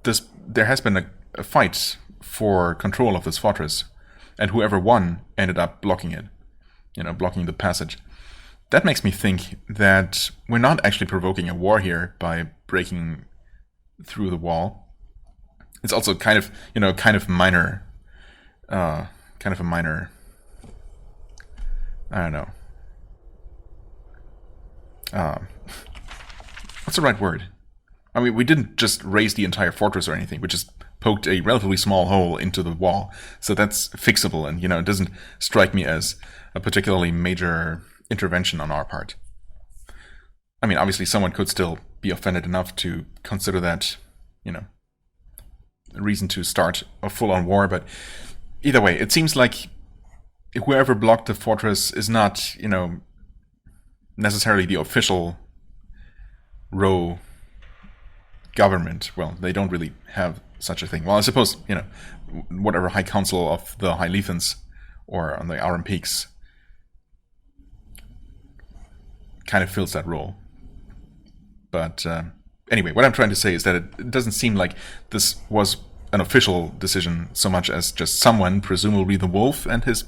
there has been a fight for control of this fortress, and whoever won ended up blocking it. You know, blocking the passage. That makes me think that we're not actually provoking a war here by breaking through the wall. It's also kind of, you know, kind of a minor, I don't know. What's the right word? I mean, we didn't just raise the entire fortress or anything. We just poked a relatively small hole into the wall. So that's fixable, and, you know, it doesn't strike me as a particularly major intervention on our part. I mean, obviously someone could still be offended enough to consider that, you know, a reason to start a full-on war, but either way, it seems like whoever blocked the fortress is not, you know, necessarily the official row government. Well, they don't really have such a thing. Well, I suppose, you know, whatever High Council of the High Leathans or on the Aurum Peaks kind of fills that role. But anyway, what I'm trying to say is that it doesn't seem like this was an official decision so much as just someone, presumably the wolf and his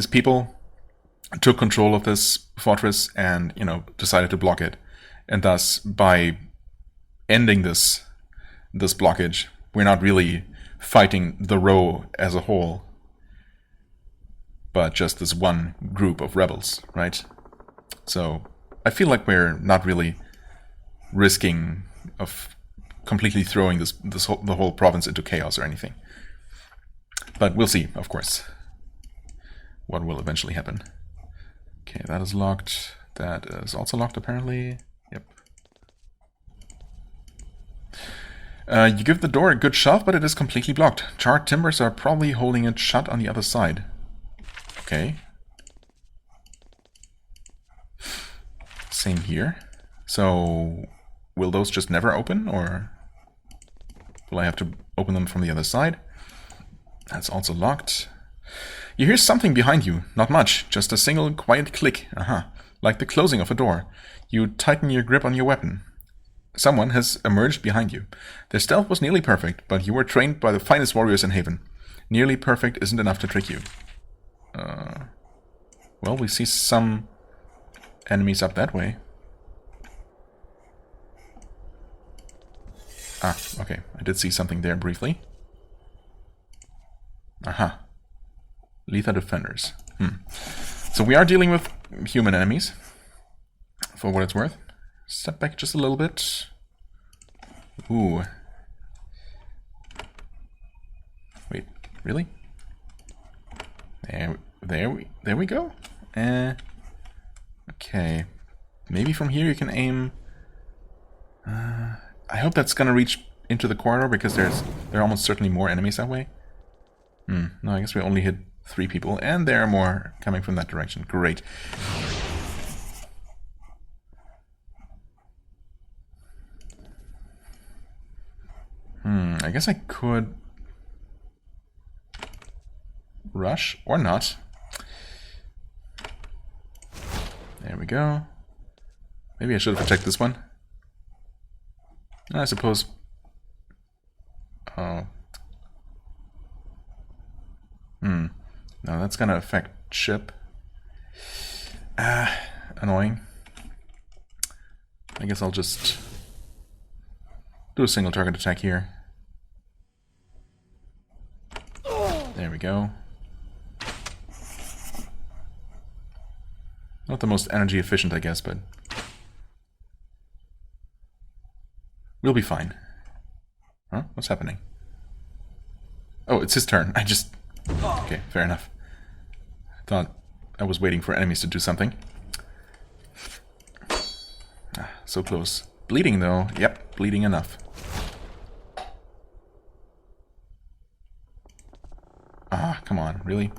people, took control of this fortress and, you know, decided to block it. And thus, by ending this blockage, we're not really fighting the row as a whole, but just this one group of rebels, right? So I feel like we're not really risking of completely throwing the whole province into chaos or anything. But we'll see, of course, what will eventually happen. Okay, that is locked. That is also locked, apparently. Yep. You give the door a good shove, but it is completely blocked. Charred timbers are probably holding it shut on the other side. Okay. Same here. So, will those just never open, or will I have to open them from the other side? That's also locked. You hear something behind you. Not much, just a single quiet click. Aha. Like the closing of a door. You tighten your grip on your weapon. Someone has emerged behind you. Their stealth was nearly perfect, but you were trained by the finest warriors in Haven. Nearly perfect isn't enough to trick you. Well, we see some enemies up that way. Ah, okay. I did see something there briefly. Aha. Letha defenders. So we are dealing with human enemies, for what it's worth. Step back just a little bit. Ooh. Wait, really? There we go. Okay. Maybe from here you can aim. I hope that's gonna reach into the corridor because there are almost certainly more enemies that way. No, I guess we only hit 3 people, and there are more coming from that direction. Great. I guess I could rush or not. There we go. Maybe I should have checked this one. I suppose. Oh. No, that's gonna affect ship. Annoying. I guess I'll just do a single target attack here. There we go. Not the most energy efficient, I guess, but we'll be fine. Huh? What's happening? Oh, it's his turn. Okay, fair enough. I thought I was waiting for enemies to do something. So close. Bleeding, though. Yep, bleeding enough. Come on, really?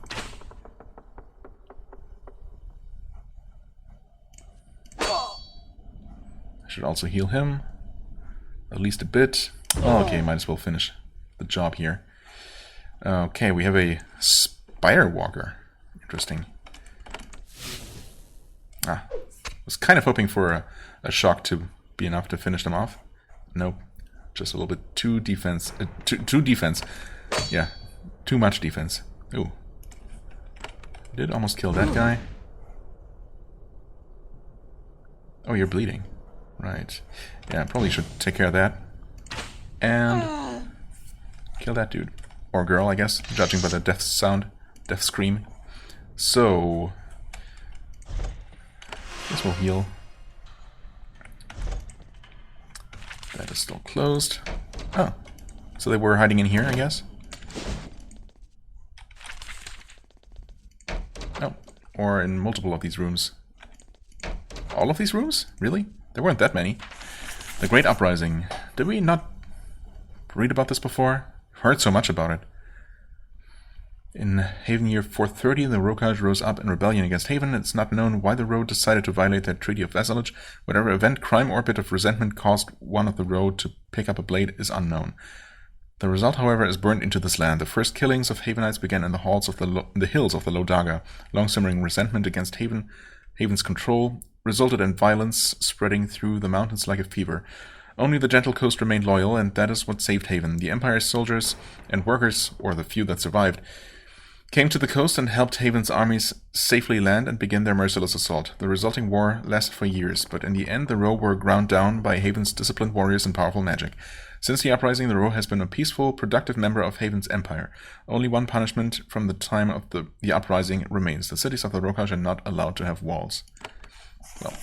I should also heal him. At least a bit. Oh, okay, might as well finish the job here. Okay, we have a Spider Walker. Interesting. Was kind of hoping for a shock to be enough to finish them off. Nope. Just a little bit too defense. Too defense. Yeah, too much defense. Ooh. Did almost kill that guy. Oh, you're bleeding. Right. Yeah, probably should take care of that. And kill that dude. Or girl, I guess, judging by the death sound. Death scream. So this will heal. That is still closed. Oh. So they were hiding in here, I guess? Oh. Or in multiple of these rooms. All of these rooms? Really? There weren't that many. The Great Uprising. Did we not read about this before? Heard so much about it. In Haven year 430, the Rokaj rose up in rebellion against Haven. It's not known why the Road decided to violate their treaty of vassalage. Whatever event, crime, or bit of resentment caused one of the Road to pick up a blade is unknown. The result, however, is burned into this land. The first killings of Havenites began in the hills of the Low Daga. Long-simmering resentment against Haven's control resulted in violence spreading through the mountains like a fever. Only the gentle coast remained loyal, and that is what saved Haven. The Empire's soldiers and workers, or the few that survived, came to the coast and helped Haven's armies safely land and begin their merciless assault. The resulting war lasted for years, but in the end the Ro were ground down by Haven's disciplined warriors and powerful magic. Since the uprising, the Ro has been a peaceful, productive member of Haven's empire. Only one punishment from the time of the uprising remains. The cities of the Rokaj are not allowed to have walls. Well.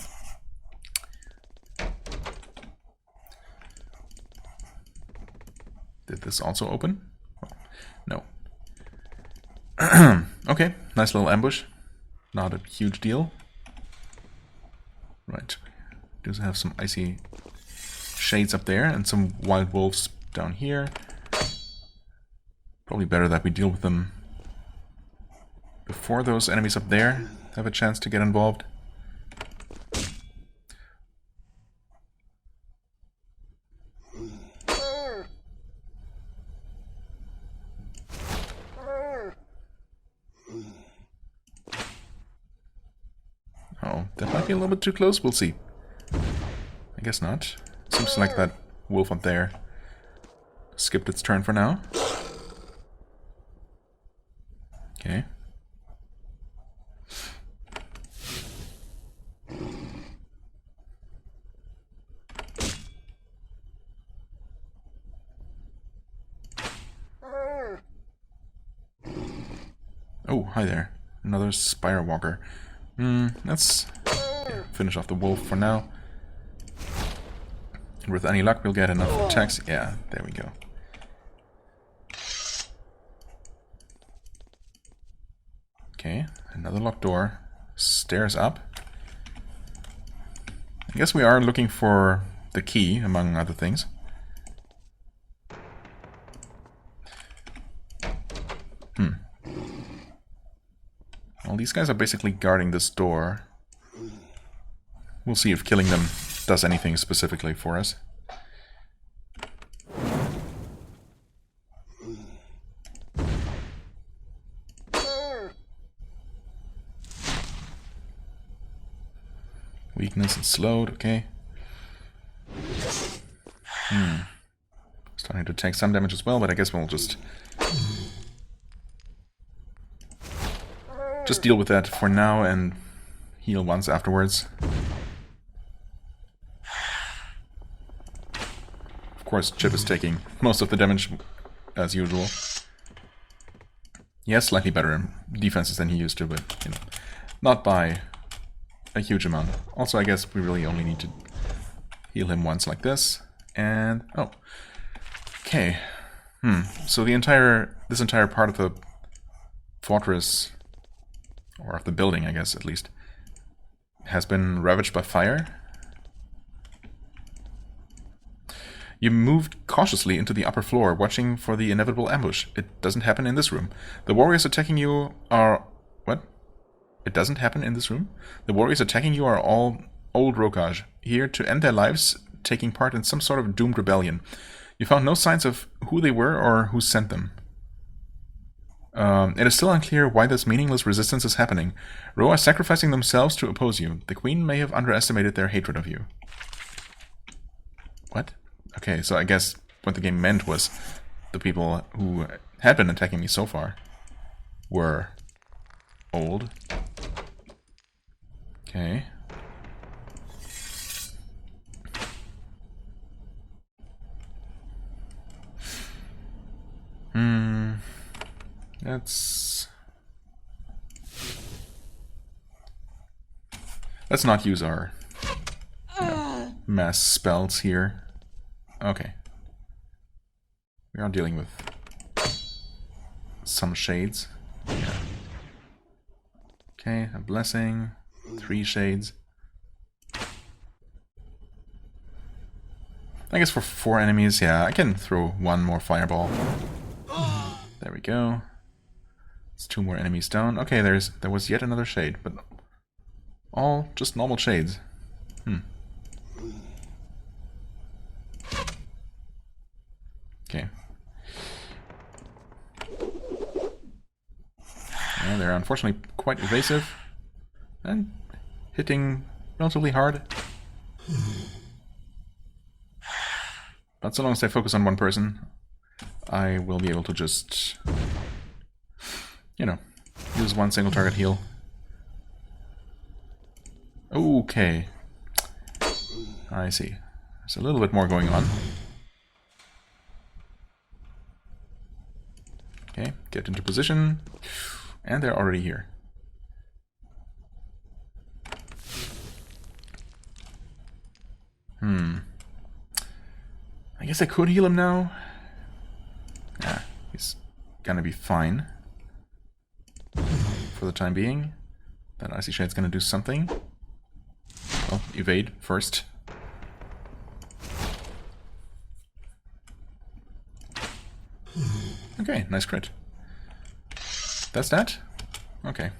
Did this also open? No. Okay, nice little ambush. Not a huge deal. Right. Does have some icy shades up there and some wild wolves down here. Probably better that we deal with them before those enemies up there have a chance to get involved. Oh, that might be a little bit too close. We'll see. I guess not. Seems like that wolf up there skipped its turn for now. Okay. Oh, hi there. Another Spire Walker. Let's finish off the wolf for now. With any luck, we'll get enough attacks. Yeah, there we go. Okay, another locked door. Stairs up. I guess we are looking for the key, among other things. Well, these guys are basically guarding this door. We'll see if killing them does anything specifically for us. Weakness and slowed, okay. Starting to take some damage as well, but I guess we'll just deal with that for now and heal once afterwards. Of course, Chip is taking most of the damage as usual. He has slightly better defenses than he used to, but you know, not by a huge amount. Also, I guess we really only need to heal him once like this. And oh, okay. So this entire part of the fortress, or of the building, I guess at least, has been ravaged by fire. You moved cautiously into the upper floor, watching for the inevitable ambush. It doesn't happen in this room. The warriors attacking you are... What? It doesn't happen in this room? The warriors attacking you are all old Rokaj, here to end their lives, taking part in some sort of doomed rebellion. You found no signs of who they were or who sent them. It is still unclear why this meaningless resistance is happening. Ro are sacrificing themselves to oppose you. The Queen may have underestimated their hatred of you. What? Okay, so I guess what the game meant was the people who had been attacking me so far were old. Okay. Let's not use our mass spells here. Okay. We are dealing with some shades. Yeah. Okay, a blessing, 3 shades. I guess for 4 enemies, yeah, I can throw 1 more fireball. There we go. It's 2 more enemies down. Okay, there was yet another shade, but all just normal shades. Okay. Yeah, they're unfortunately quite evasive and hitting relatively hard. But so long as I focus on one person, I will be able to just, you know, use 1 single target heal. Okay. I see. There's a little bit more going on. Okay, get into position. And they're already here. I guess I could heal him now. Yeah, he's gonna be fine. For the time being. That Icy Shade's gonna do something. Well, evade first. Okay, nice crit. That's that? Okay.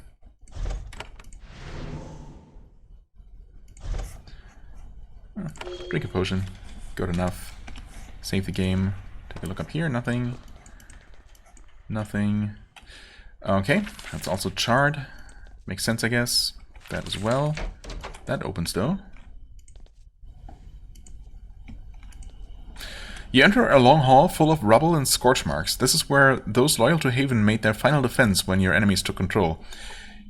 Drink a potion. Good enough. Save the game. Take a look up here. Nothing. Nothing. Okay, that's also charred. Makes sense, I guess. That as well. That opens, though. You enter a long hall full of rubble and scorch marks. This is where those loyal to Haven made their final defense when your enemies took control.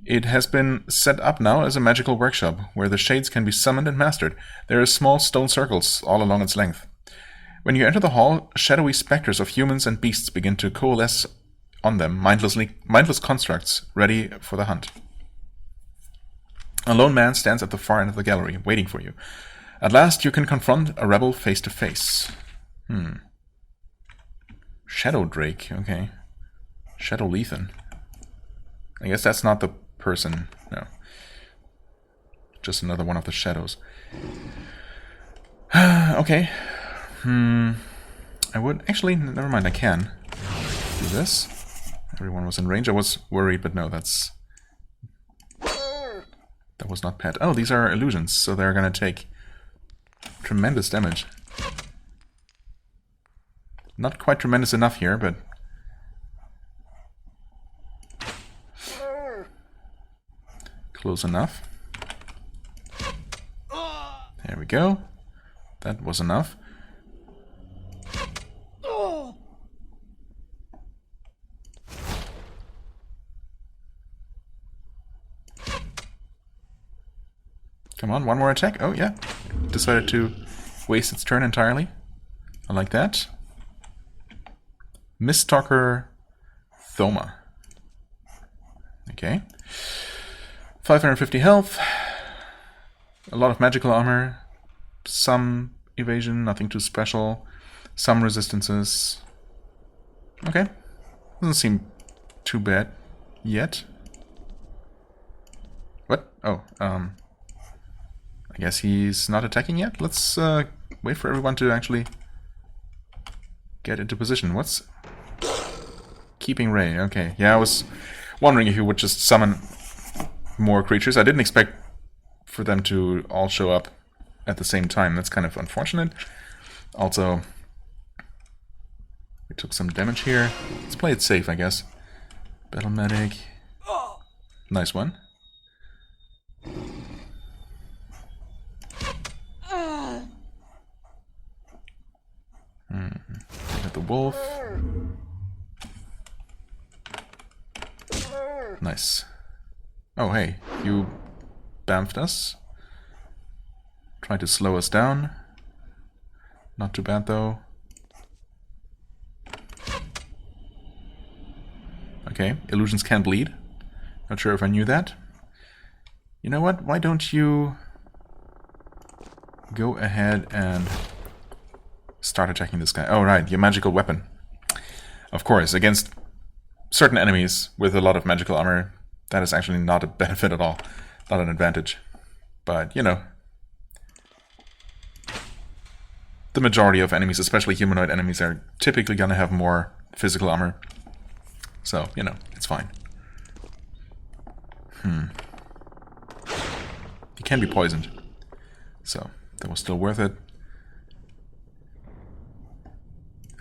It has been set up now as a magical workshop, where the shades can be summoned and mastered. There are small stone circles all along its length. When you enter the hall, shadowy specters of humans and beasts begin to coalesce on them, mindless constructs ready for the hunt. A lone man stands at the far end of the gallery, waiting for you. At last you can confront a rebel face to face. Shadow Drake, okay. Shadow Lethan. I guess that's not the person. No. Just another one of the shadows. Okay. I would... Actually, never mind, I can do this. Everyone was in range. I was worried, but no, that's... That was not pet. Oh, these are illusions, so they're gonna take tremendous damage. Not quite tremendous enough here, but... Close enough. There we go. That was enough. Come on, one more attack. Oh, yeah. Decided to waste its turn entirely. I like that. Mistalker Thoma. Okay. 550 health. A lot of magical armor. Some evasion, nothing too special. Some resistances. Okay. Doesn't seem too bad yet. What? Oh, I guess he's not attacking yet. Let's wait for everyone to actually get into position. What's... Keeping Ray, okay. Yeah, I was wondering if you would just summon more creatures. I didn't expect for them to all show up at the same time. That's kind of unfortunate. Also, we took some damage here. Let's play it safe, I guess. Battle Medic. Nice one. Got the wolf. Nice. Oh, hey, you bamfed us. Tried to slow us down. Not too bad, though. Okay, illusions can bleed. Not sure if I knew that. You know what? Why don't you go ahead and start attacking this guy? Oh, right, your magical weapon. Of course, against certain enemies with a lot of magical armor, that is actually not a benefit at all. Not an advantage. But, you know, the majority of enemies, especially humanoid enemies, are typically gonna have more physical armor. So, you know, it's fine. He can be poisoned. So, that was still worth it.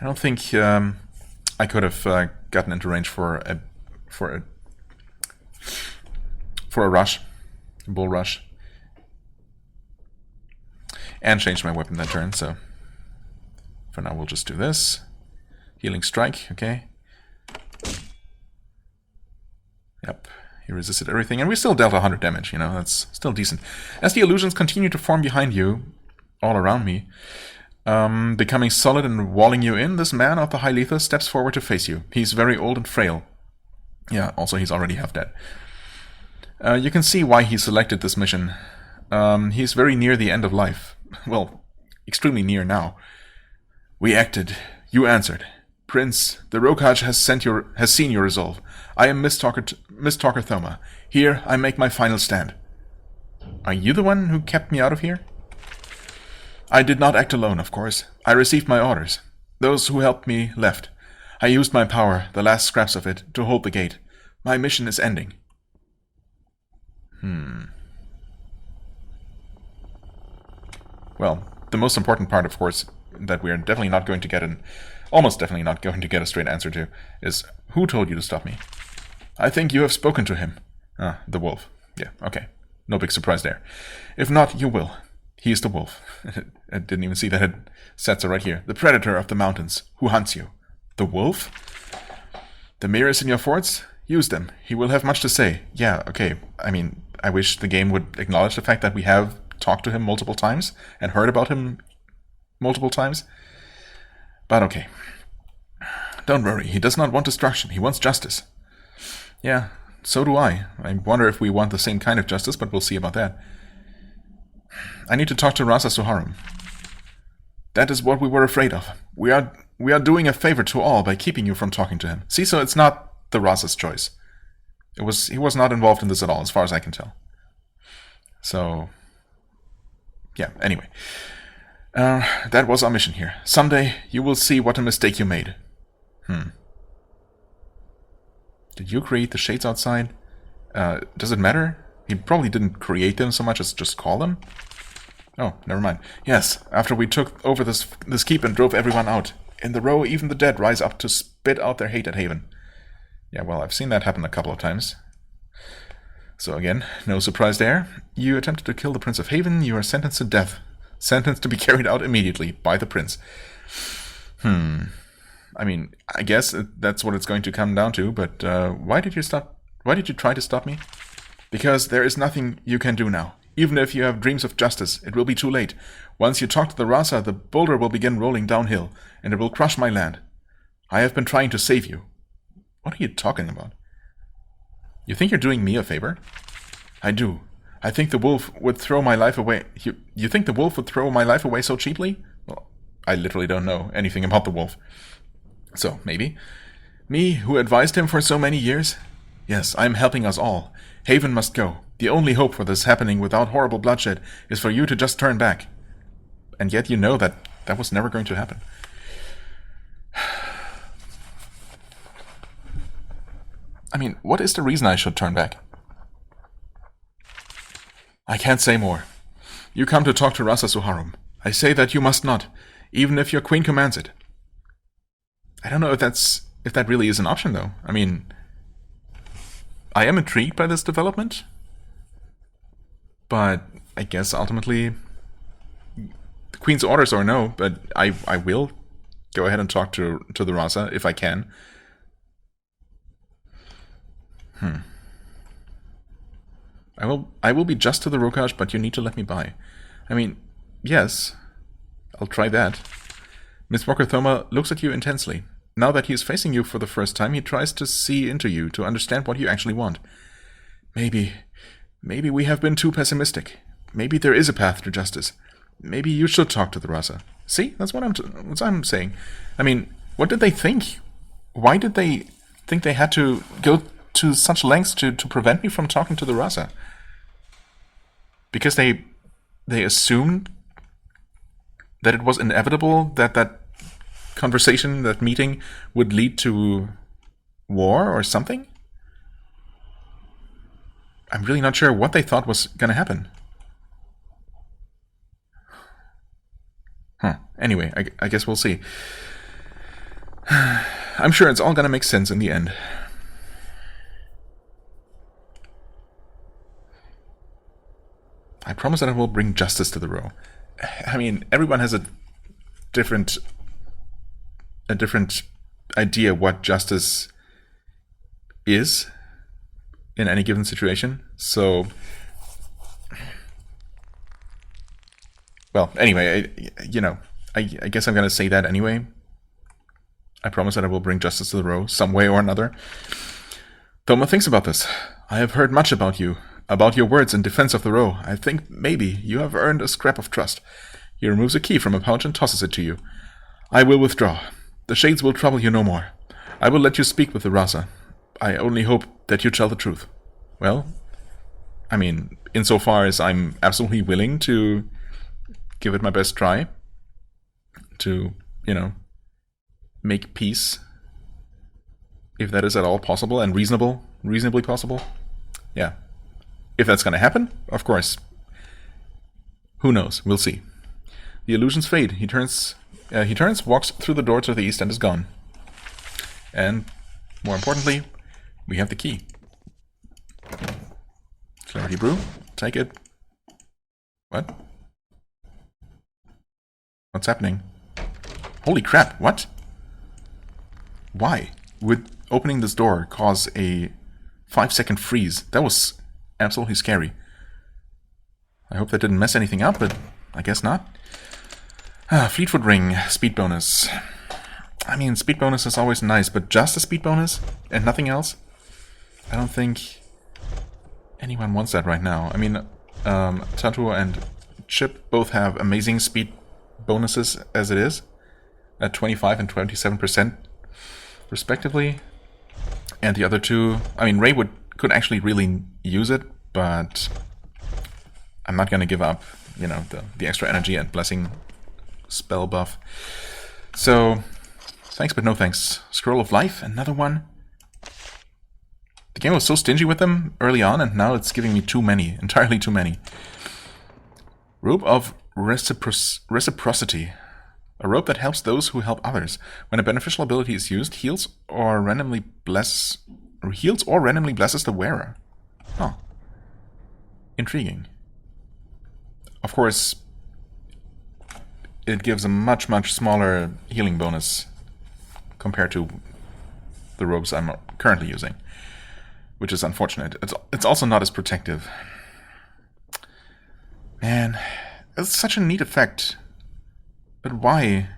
I don't think I could have gotten into range for a rush, a bull rush, and changed my weapon that turn. So for now, we'll just do this. Healing strike, okay. Yep, he resisted everything, and we still dealt 100 damage. You know, that's still decent. As the illusions continue to form behind you, all around me, becoming solid and walling you in, this man of the high letha steps forward to face you. He's very old and frail. Yeah, also he's already half dead. You can see why he selected this mission. He's very near the end of life. Well, extremely near now. We acted. You answered. Prince, the Rokaj has seen your resolve. I am Mistalker Thoma. Here, I make my final stand. Are you the one who kept me out of here? I did not act alone, of course. I received my orders. Those who helped me left. I used my power, the last scraps of it, to hold the gate. My mission is ending. Well, the most important part, of course, that we are definitely not going to get almost definitely not going to get a straight answer to, is who told you to stop me? I think you have spoken to him. Ah, the wolf. Yeah, okay. No big surprise there. If not, you will. He is the wolf. I didn't even see that it said so right here. The predator of the mountains, who hunts you. The wolf? The mirrors in your forts? Use them. He will have much to say. Yeah, okay. I mean, I wish the game would acknowledge the fact that we have talked to him multiple times and heard about him multiple times. But okay. Don't worry. He does not want destruction. He wants justice. Yeah, so do I. I wonder if we want the same kind of justice, but we'll see about that. I need to talk to Rasa Suharum. That is what we were afraid of. We are doing a favor to all by keeping you from talking to him. See, so it's not the Rasa's choice. He was not involved in this at all, as far as I can tell. So, yeah, anyway. That was our mission here. Someday, you will see what a mistake you made. Did you create the shades outside? Does it matter? He probably didn't create them so much as just call them. Oh, never mind. Yes, after we took over this keep and drove everyone out. In the row, even the dead rise up to spit out their hate at Haven. Yeah, well, I've seen that happen a couple of times. So again, no surprise there. You attempted to kill the Prince of Haven, you are sentenced to death. Sentenced to be carried out immediately by the prince. I mean, I guess that's what it's going to come down to, but why did you try to stop me? Because there is nothing you can do now. Even if you have dreams of justice, it will be too late. Once you talk to the Rasa, the boulder will begin rolling downhill, and it will crush my land. I have been trying to save you. What are you talking about? You think you're doing me a favor? I do. I think the wolf would throw my life away. You think the wolf would throw my life away so cheaply? Well, I literally don't know anything about the wolf. So, maybe. Me, who advised him for so many years? Yes, I am helping us all. Haven must go. The only hope for this happening without horrible bloodshed is for you to just turn back. And yet you know that was never going to happen. I mean, what is the reason I should turn back? I can't say more. You come to talk to Rasa Suharum. I say that you must not, even if your queen commands it. I don't know if that really is an option, though. I mean, I am intrigued by this development, but I guess ultimately the queen's orders or no, but I will go ahead and talk to the Rasa if I can. I will be just to the Rokash, but you need to let me by. I mean, yes, I'll try that. Miss Walker Thoma looks at you intensely. Now that he is facing you for the first time, he tries to see into you, to understand what you actually want. Maybe we have been too pessimistic. Maybe there is a path to justice. Maybe you should talk to the Rasa. See, that's what I'm saying. I mean, what did they think? Why did they think they had to go to such lengths to prevent me from talking to the Rasa? Because they assumed that it was inevitable that conversation, that meeting, would lead to war or something? I'm really not sure what they thought was going to happen. Anyway, I guess we'll see. I'm sure it's all going to make sense in the end. I promise that I will bring justice to the row. I mean, everyone has a different idea what justice is in any given situation. So, well, anyway, I guess I'm going to say that anyway. I promise that I will bring justice to the row some way or another. Thoma thinks about this. I have heard much about you, about your words in defense of the row. I think maybe you have earned a scrap of trust. He removes a key from a pouch and tosses it to you. I will withdraw. The shades will trouble you no more. I will let you speak with the Rasa. I only hope that you tell the truth. Well, I mean, insofar as I'm absolutely willing to give it my best try to, make peace, if that is at all possible and reasonably possible. Yeah. If that's going to happen, of course. Who knows? We'll see. The illusions fade. He turns, walks through the door to the east, and is gone. And, more importantly, we have the key. Clarity Brew. Take it. What? What's happening? Holy crap, what? Why would opening this door cause a 5-second freeze? That was absolutely scary. I hope that didn't mess anything up, but I guess not. Fleetfoot Ring, speed bonus. I mean, speed bonus is always nice, but just a speed bonus and nothing else? I don't think anyone wants that right now. I mean, Atantuo and Chip both have amazing speed bonuses as it is, at 25 and 27% respectively. And the other two, I mean, Ray would could actually really use it, but I'm not gonna give up, you know, the extra energy and blessing spell buff. So, thanks but no thanks. Scroll of Life, another one. The game was so stingy with them early on, and now it's giving me too many, entirely too many. Robe of Reciprocity. A robe that helps those who help others. When a beneficial ability is used, heals or randomly blesses the wearer. Oh. Intriguing. Of course, it gives a much, much smaller healing bonus compared to the robes I'm currently using, which is unfortunate. It's also not as protective. Man, it's such a neat effect. But why?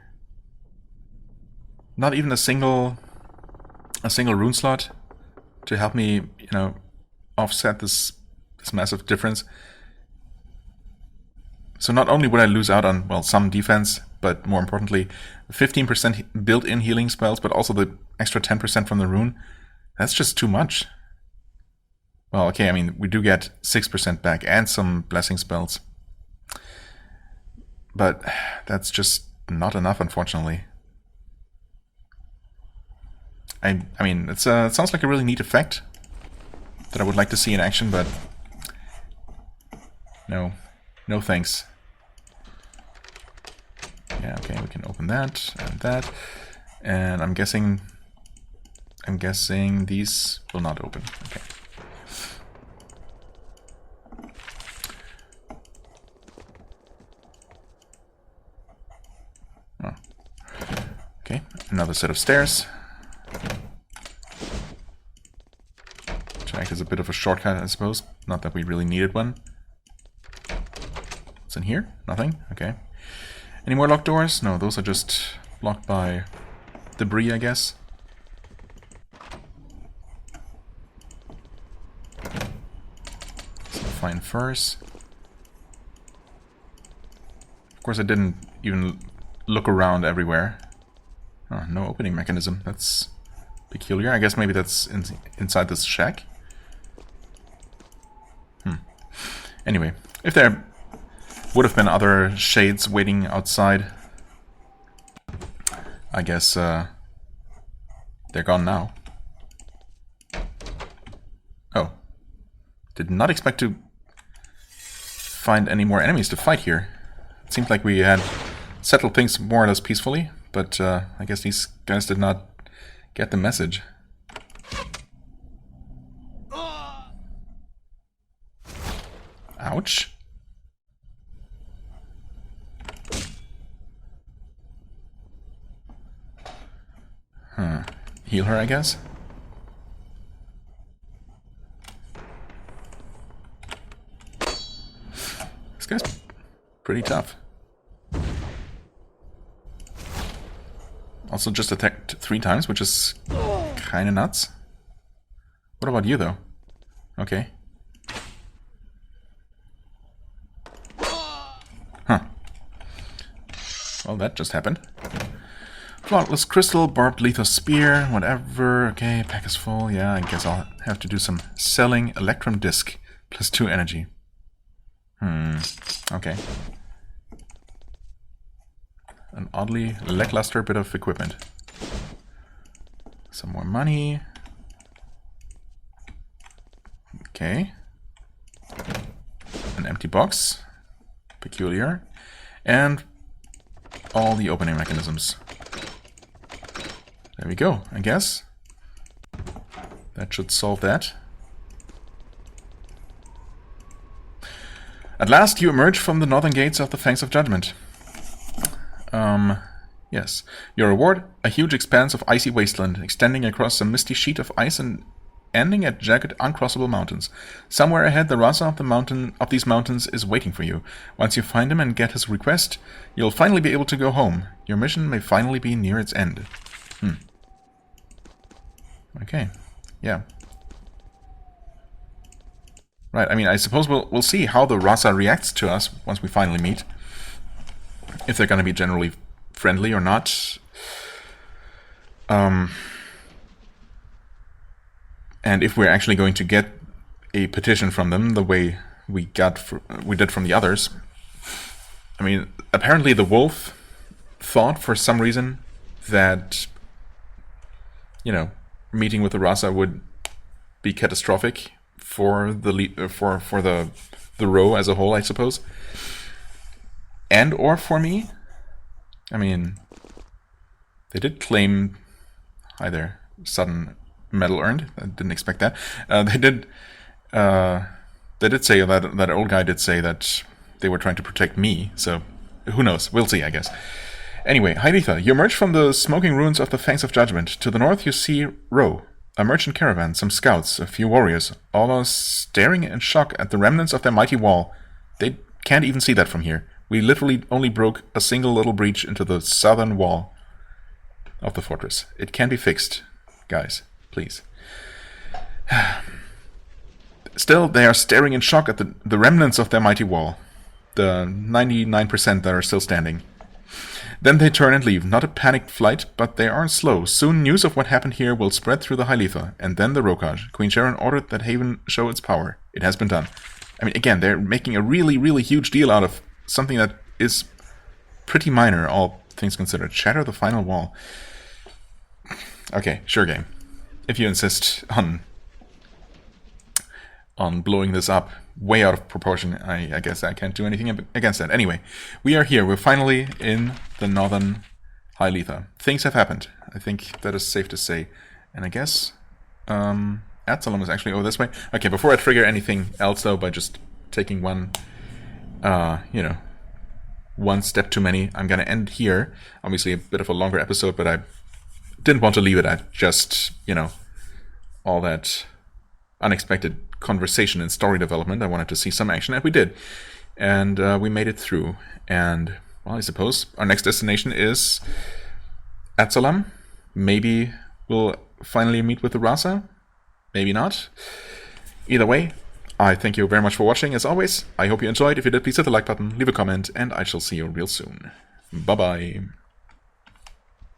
Not even a single rune slot to help me, you know, offset this massive difference. So not only would I lose out on, well, some defense, but more importantly, 15% built-in healing spells, but also the extra 10% from the rune. That's just too much. Well, okay, I mean, we do get 6% back and some blessing spells. But that's just not enough, unfortunately. I mean, it sounds like a really neat effect that I would like to see in action, but no thanks. Yeah, okay, we can open that and that, and I'm guessing these will not open. Okay. Oh. Okay, another set of stairs. Which acts as a bit of a shortcut, I suppose. Not that we really needed one. What's in here? Nothing? Okay. Any more locked doors? No, those are just blocked by debris, I guess. Some fine furs. Of course, I didn't even look around everywhere. Oh, no opening mechanism. That's peculiar. I guess maybe that's inside this shack. Anyway, if there would have been other shades waiting outside, I guess they're gone now. Oh. Did not expect to find any more enemies to fight here. It seemed like we had settled things more or less peacefully, but I guess these guys did not get the message. Ouch. Heal her, I guess? This guy's pretty tough. Also just attacked 3 times, which is kinda nuts. What about you, though? Okay. Huh. Well, that just happened. Flawless Crystal, Barbed Lethal Spear, whatever. Okay, pack is full. Yeah, I guess I'll have to do some selling. Electrum Disc, plus 2 energy. Okay. An oddly lackluster bit of equipment. Some more money. Okay. An empty box. Peculiar. And all the opening mechanisms. There we go, I guess. That should solve that. At last you emerge from the northern gates of the Fangs of Judgment. Yes. Your reward, a huge expanse of icy wasteland, extending across a misty sheet of ice and ending at jagged, uncrossable mountains. Somewhere ahead, the Rasa of these mountains is waiting for you. Once you find him and get his request, you'll finally be able to go home. Your mission may finally be near its end. Okay. Yeah. Right, I mean, I suppose we'll see how the Rasa reacts to us once we finally meet. If they're going to be generally friendly or not. And if we're actually going to get a petition from them the way we did from the others, I mean, apparently the wolf thought for some reason that, you know, meeting with the Rasa would be catastrophic for the row as a whole, I suppose, and or for me. I mean, they did claim either sudden medal earned. I didn't expect that. They did say that old guy did say that they were trying to protect me. So who knows? We'll see, I guess. Anyway, Hyletha, you emerge from the smoking ruins of the Fangs of Judgment. To the north, you see Ro, a merchant caravan, some scouts, a few warriors, all are staring in shock at the remnants of their mighty wall. They can't even see that from here. We literally only broke a single little breach into the southern wall of the fortress. It can be fixed, guys. Please. Still, they are staring in shock at the remnants of their mighty wall. The 99% that are still standing. Then they turn and leave. Not a panicked flight, but they aren't slow. Soon news of what happened here will spread through the Hyletha, and then the Rokaj. Queen Sharyn ordered that Haven show its power. It has been done. I mean, again, they're making a really, really huge deal out of something that is pretty minor, all things considered. Shatter the final wall. Okay, sure game. If you insist on blowing this up way out of proportion, I guess I can't do anything against that. Anyway, we are here. We're finally in the northern Hyletha. Things have happened. I think that is safe to say. And I guess Absalom is actually over this way. Okay, before I trigger anything else, though, by just taking one step too many, I'm going to end here. Obviously a bit of a longer episode, but I didn't want to leave it at just, all that unexpected conversation and story development. I wanted to see some action, and we did. And we made it through. And, well, I suppose our next destination is Absalom. Maybe we'll finally meet with the Rasa. Maybe not. Either way, I thank you very much for watching, as always. I hope you enjoyed. If you did, please hit the like button, leave a comment, and I shall see you real soon. Bye-bye.